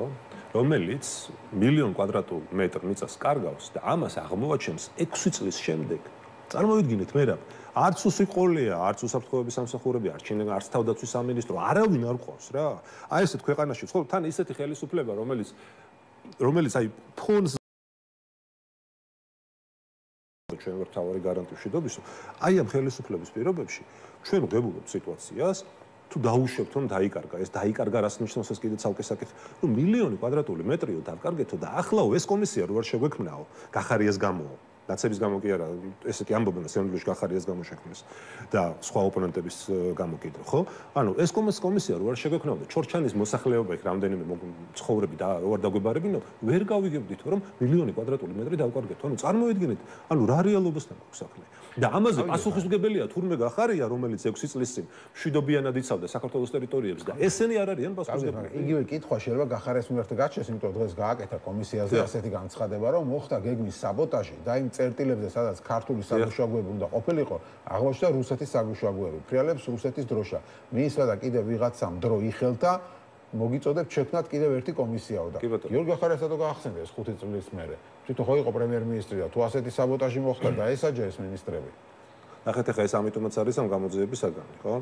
რომელიც მილიონ კვადრატულ მეტრ მიწას კარგავს და ამას აღმოაჩენს 6 წლის შემდეგ. წარმოვიდგინეთ მე რა არც უსიყვოლია, არც უსაფრთხოების სამსახურები, არც თავდაცვის სამინისტრო, არავინ არ ყავს რა. აი ესეთ ქვეყანაში ხო თან ისეთი ხელისუფლება, რომელიც აი ფონს ჩვენ ვართ თავარი გარანტი მშვიდობისა. აი ამ ხელისუფლების პირობებში ჩვენ ვღებულობთ სიტუაციას, თუ დაუშვებთ რომ დაიკარგა, ეს დაიკარგა რას ნიშნავს ეს კიდე ცალკე საკითხი, რომ მილიონი კვადრატული მეტრიო დავკარგეთო და ახლაო ეს კომისია რო არ შეგვექმნაო, გახარიას გამო. ნაცების გამო კი არა, ესეთი ამბობენ სამდროში გახარიას გამო შექმნეს და სხვა ოპონენტების გამო კიდევ, ხო? ანუ ეს კომისია რო არ შეგვექმნაო და ჩორჩანის მოსახლეობა იქ რამდენიმე ცხოვრები და არ დაგვებარებინო, ვერ გავიგებდით რომ მილიონი კვადრატული მეტრი დავკარგეთ. ანუ წარმოიდგინეთ, ანუ რა რეალობასთან გვაქვს საქმე. და ამაზე პასუხისმგებელია თურმე გახარია, რომელიც 6 წლის წინ მშვიდობიანად იცავდა საქართველოს ტერიტორიებს და ესენი არ არიან პასუხისმგებელი. იგივე კითხვა შეიძლება გახარიას მიმართ გაჩნდეს, იმიტომ დღეს გააკეთა კომისიაზე ასეთი განცხადება, რომ მოხდა გეგმის საბოტაჟი და იმ წერტილებზე, სადაც ქართული საგუშაგოები უნდა ყოფილიყო, აღმოჩნდა რუსეთის საგუშაგოები. ფრიალებს რუსეთის დროშა. მიისვა და კიდევ ვიღაცამ დრო იხელთა, მოგიწოდებთ შექმნათ კიდევ ერთი კომისიაო და გიორგი გახარიასა თუ გაახსენდა ეს 5 წლის მერე. თვითონ ხო იყო პრემიერ-მინისტრი და თუ ასეთი საბოტაჟი მოხდა და ესაჯა ეს მინისტრები. ნახეთ ახლა ეს ამიტომაც არის ამ გამოძიების საგანი, ხო?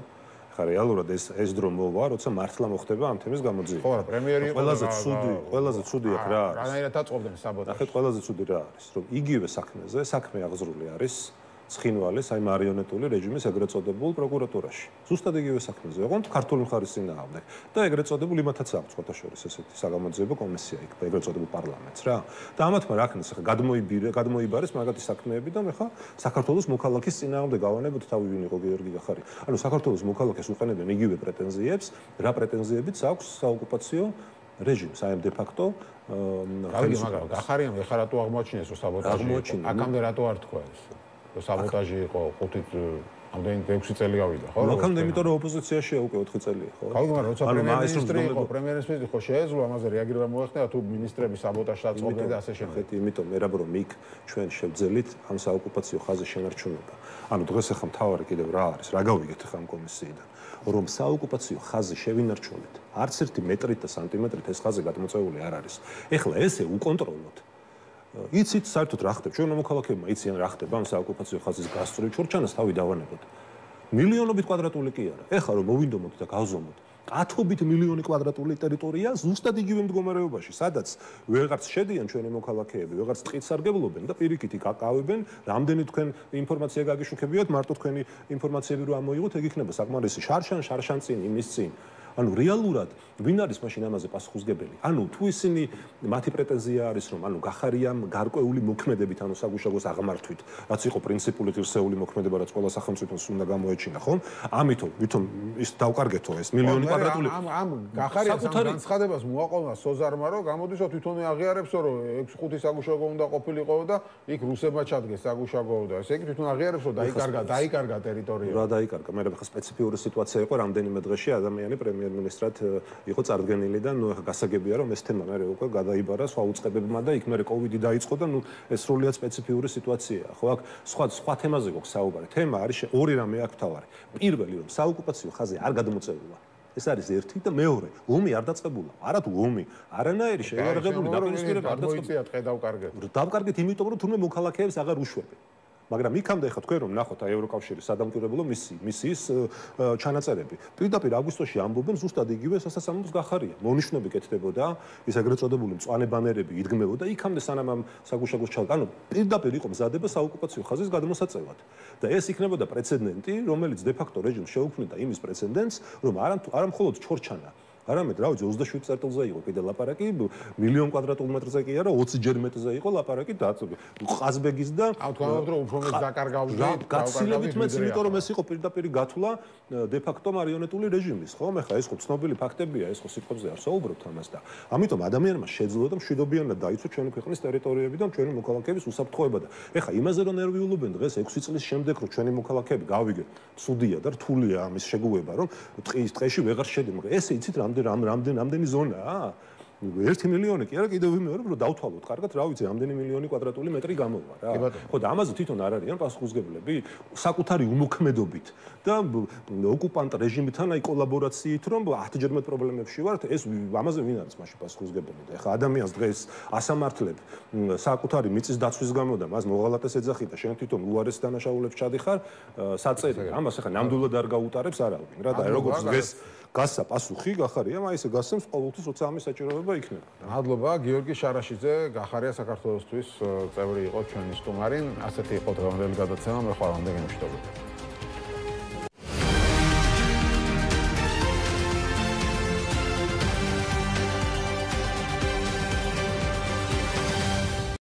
ხა რეალურად ეს დრო მოვა, როცა მართლა მოხდება ამ თემის გამოძიება. ხო, პრემიერი იყო ყველაზე ცუდი აქ რა არის? რანაირად დაწყობდნენ საბოტაჟს. ნახეთ ყველაზე ცუდი რა არის, რომ იგივე საქმეზე საქმე აღზრული არის ცხინვალის აი მარიონეტული რეჟიმის ეგრეთ წოდებულ პროკურატურაში. ზუსტად იგივე საქმეზე, ოღონდ ქართული მხარის წინააღმდეგ. და ეგრეთ წოდებულ იმათაც აქვს სხვათა შორის ესეთი საგამოძიებო კომისია იქ ეგრეთ წოდებულ პარლამენტს რა. და ამათმა რა ქნეს ახლა გადმოიბარეს მაგათი საქმეები და მე ხა საქართველოს მოქალაქის წინააღმდეგ გავანებოთ თავი ვინ იყო გიორგი გახარია. ანუ საქართველოს მოქალაქეს უყენებენ იგივე პრეტენზიებს, რა პრეტენზიებიც აქვს საოკუპაციო რეჟიმს, აი ამ დე ფაქტო მაგრამ გახარიამ ეხლა რატო აღმოაჩინეს რომ საბოტაჟი აქამდე რატო არ თქვა ეს? საბოტაჟი იყო 5 ამდენი 6 წელი გავიდა, ხო? აქამდე იმიტომ რომ ოპოზიციაშია უკვე 4 წელია, ხო? ხო, მაგრამ როცა პრემიერ-მინისტრი ხო შეეძლო ამაზე რეაგირება მოეხდინა თუ მინისტრები საბოტაჟს აწყობდნენ და ასე შემდეგ. იმიტომ მე რა ბრო მიქ ჩვენ შევძელით ამ საოკუპაციო ხაზის შენარჩუნება. ანუ დღეს ახლა მთავარი კიდევ რა არის? რა გავიგეთ ახლა ამ კომისიიდან? რომ საოკუპაციო ხაზი შევინარჩუნეთ. არც ერთი მეტრით და სანტიმეტრით ეს ხაზი გადმოწეული არ არის. ეხლა ესე უკონტროლოთ. იცით საერთოდ რა ხდება? ჩვენ მოქალაქეებმა იციან რა ხდება ამ საოკუპაციო ხაზის გასწვრივ ჩორჩანას თავი დავანებოთ. მილიონობით კვადრატული კი არა. ეხლა რომ მოვინდომოთ და გავზომოთ 10 მილიონი კვადრატული ტერიტორია ზუსტად იგივე მდგომარეობაში, სადაც ვეღარც შედიან ჩვენი მოქალაქეები, ვეღარც ტყით სარგებლობენ და პირიქით იკავებენ, რამდენი თქვენ ინფორმაცია გაგიშუქებიოთ, მარტო თქვენი ინფორმაციები რო ამოიღოთ, ეგ იქნება საკმარისი შარშან წინ იმის წინ. ანუ რეალურად ვინ არის მაშინ ამაზე პასუხისმგებელი? ანუ თუ ისინი მათი პრეტენზია არის რომ ანუ გახარიამ გარკვეული მოქმედებით ანუ საგუშაგოს აღმართვით, რაც იყო პრინციპული ღირსეული მოქმედება, რაც ყველა სახელმწიფოს უნდა გამოეჩინა, ხო? ამიტომ ვითომ ის დავკარგეთო ეს მილიონი კვადრატული ამ გახარიას ამ განცხადებას მოაყოლნა სოზარმა რომ გამოდის რომ თვითონ აღიარებსო რომ 6-5 საგუშაგო უნდა ყოფილიყო და იქ რუსებმა ჩადგეს საგუშაგო და ესე იგი თვითონ აღიარებს რომ დაიკარგა ტერიტორია. რა დაიკარგა? მე ხა სპეციფიური სიტუაცია იყო რამდენიმე დღეში ადამიანი პრემიერ-მინისტრად იყო წარდგენილი და ნუ ახლა გასაგებია რომ ეს თემა მე უკვე გადაიბარა სხვა უწყებებმა და იქ მე კოვიდი დაიწყო და ნუ ეს სრულიად სპეციფიური სიტუაციაა. ხო აქ სხვა თემაზე გვაქვს საუბარი. თემა არის ორი რამე აქვს თავარი. პირველი რომ საოკუპაციო ხაზი არ გადმოწეულა. ეს არის ერთი და მეორე, ომი არ დაწყებულა. არა თუ ომი, არანაირი შეიარაღებული დაპირისპირება არ დაწყებულა. ტყე დავკარგეთ. დავკარგეთ იმიტომ რომ თურმე მოქალაქეებს აღარ უშვებენ. მაგრამ იქამდე ხა თქვენ რომ ნახოთ აი ევროკავშირის სადამკვირვებლო მისიის ჩანაწერები. პირდაპირ აგვისტოში ამბობენ ზუსტად იგივე სასამართლოს გახარია. მონიშნები კეთდებოდა, ის ეგრეთ წოდებული მწვანე ბანერები იდგმებოდა იქამდე სანამ ამ საგუშაგოს ჩალ. ანუ პირდაპირ იყო მზადება საოკუპაციო ხაზის გადმოსაწევად. და ეს იქნებოდა პრეცედენტი, რომელიც დე ფაქტო რეჟიმს შეუქმნიდა იმის პრეცედენტს, რომ არა მხოლოდ ჩორჩანა არამედ რა ვიცი 27 წერტილზე იყო კიდე ლაპარაკი, მილიონ კვადრატულ მეტრზე კი არა, 20 ჯერ მეტრზე იყო ლაპარაკი და ყაზბეგის და ავთქვამობ რომ უფრო მეტ დაკარგავდნენ, გაცილებით მეც, იმიტომ რომ ეს იყო პირდაპირ გათვლა დე ფაქტო მარიონეტული რეჟიმის, ხო? მე ხა ეს ხო ცნობილი ფაქტებია, ეს ხო სიტყვებზე არ საუბრობთ ამას და ამიტომ ადამიანმა შეძლო და მშვიდობიანად დაიცვა ჩვენი ქვეყნის ტერიტორიები და ჩვენი მოქალაქეების უსაფრთხოება და ეხა იმაზე რომ ნერვიულობენ დღეს 6 წლის შემდეგ რომ ჩვენი მოქალაქეები გავიგეთ, ცუდია და რთულია ამის შეგუება, რომ ტყეში ვეღარ შედი, მაგრამ ესე იცით რამდენი ზონაა? 1 მილიონი კი არა, კიდევ ვიმეორებ რომ დავთვალოთ კარგად, რა ვიცი, რამდენი მილიონი კვადრატული მეტრი გამოვა რა. ხო და ამაზე თვითონ არ არიან პასუხისმგებლები საკუთარი უმოქმედობით და ოკუპანტ რეჟიმთან აი კოლაბორაციით რომ 10 ჯერ მეტ პრობლემებში ვართ, ეს ამაზე ვინ არის მაშინ პასუხისმგებელი და ეხა ადამიანს დღეს ასამართლებ საკუთარი მიწის დაცვის გამო და მას მოღალატეს ეძახი და შენ თვითონ უარეს დანაშაულებს ჩადიხარ, საწერი ამას ეხა ნამდვილად არ გაუტარებს არავინ რა და როგორც დღეს გასა პასუხი გახარია, აი ესე გასცემს ყოველთვის როცა ამის საჭიროება იქნება. მადლობა გიორგი შარაშიძე, გახარია საქართველოსთვის წევრი იყო ჩვენი სტუმარი. ასეთი იყო დღევანდელი გადაცემა, მე ხვალამდე გემშვიდობებით.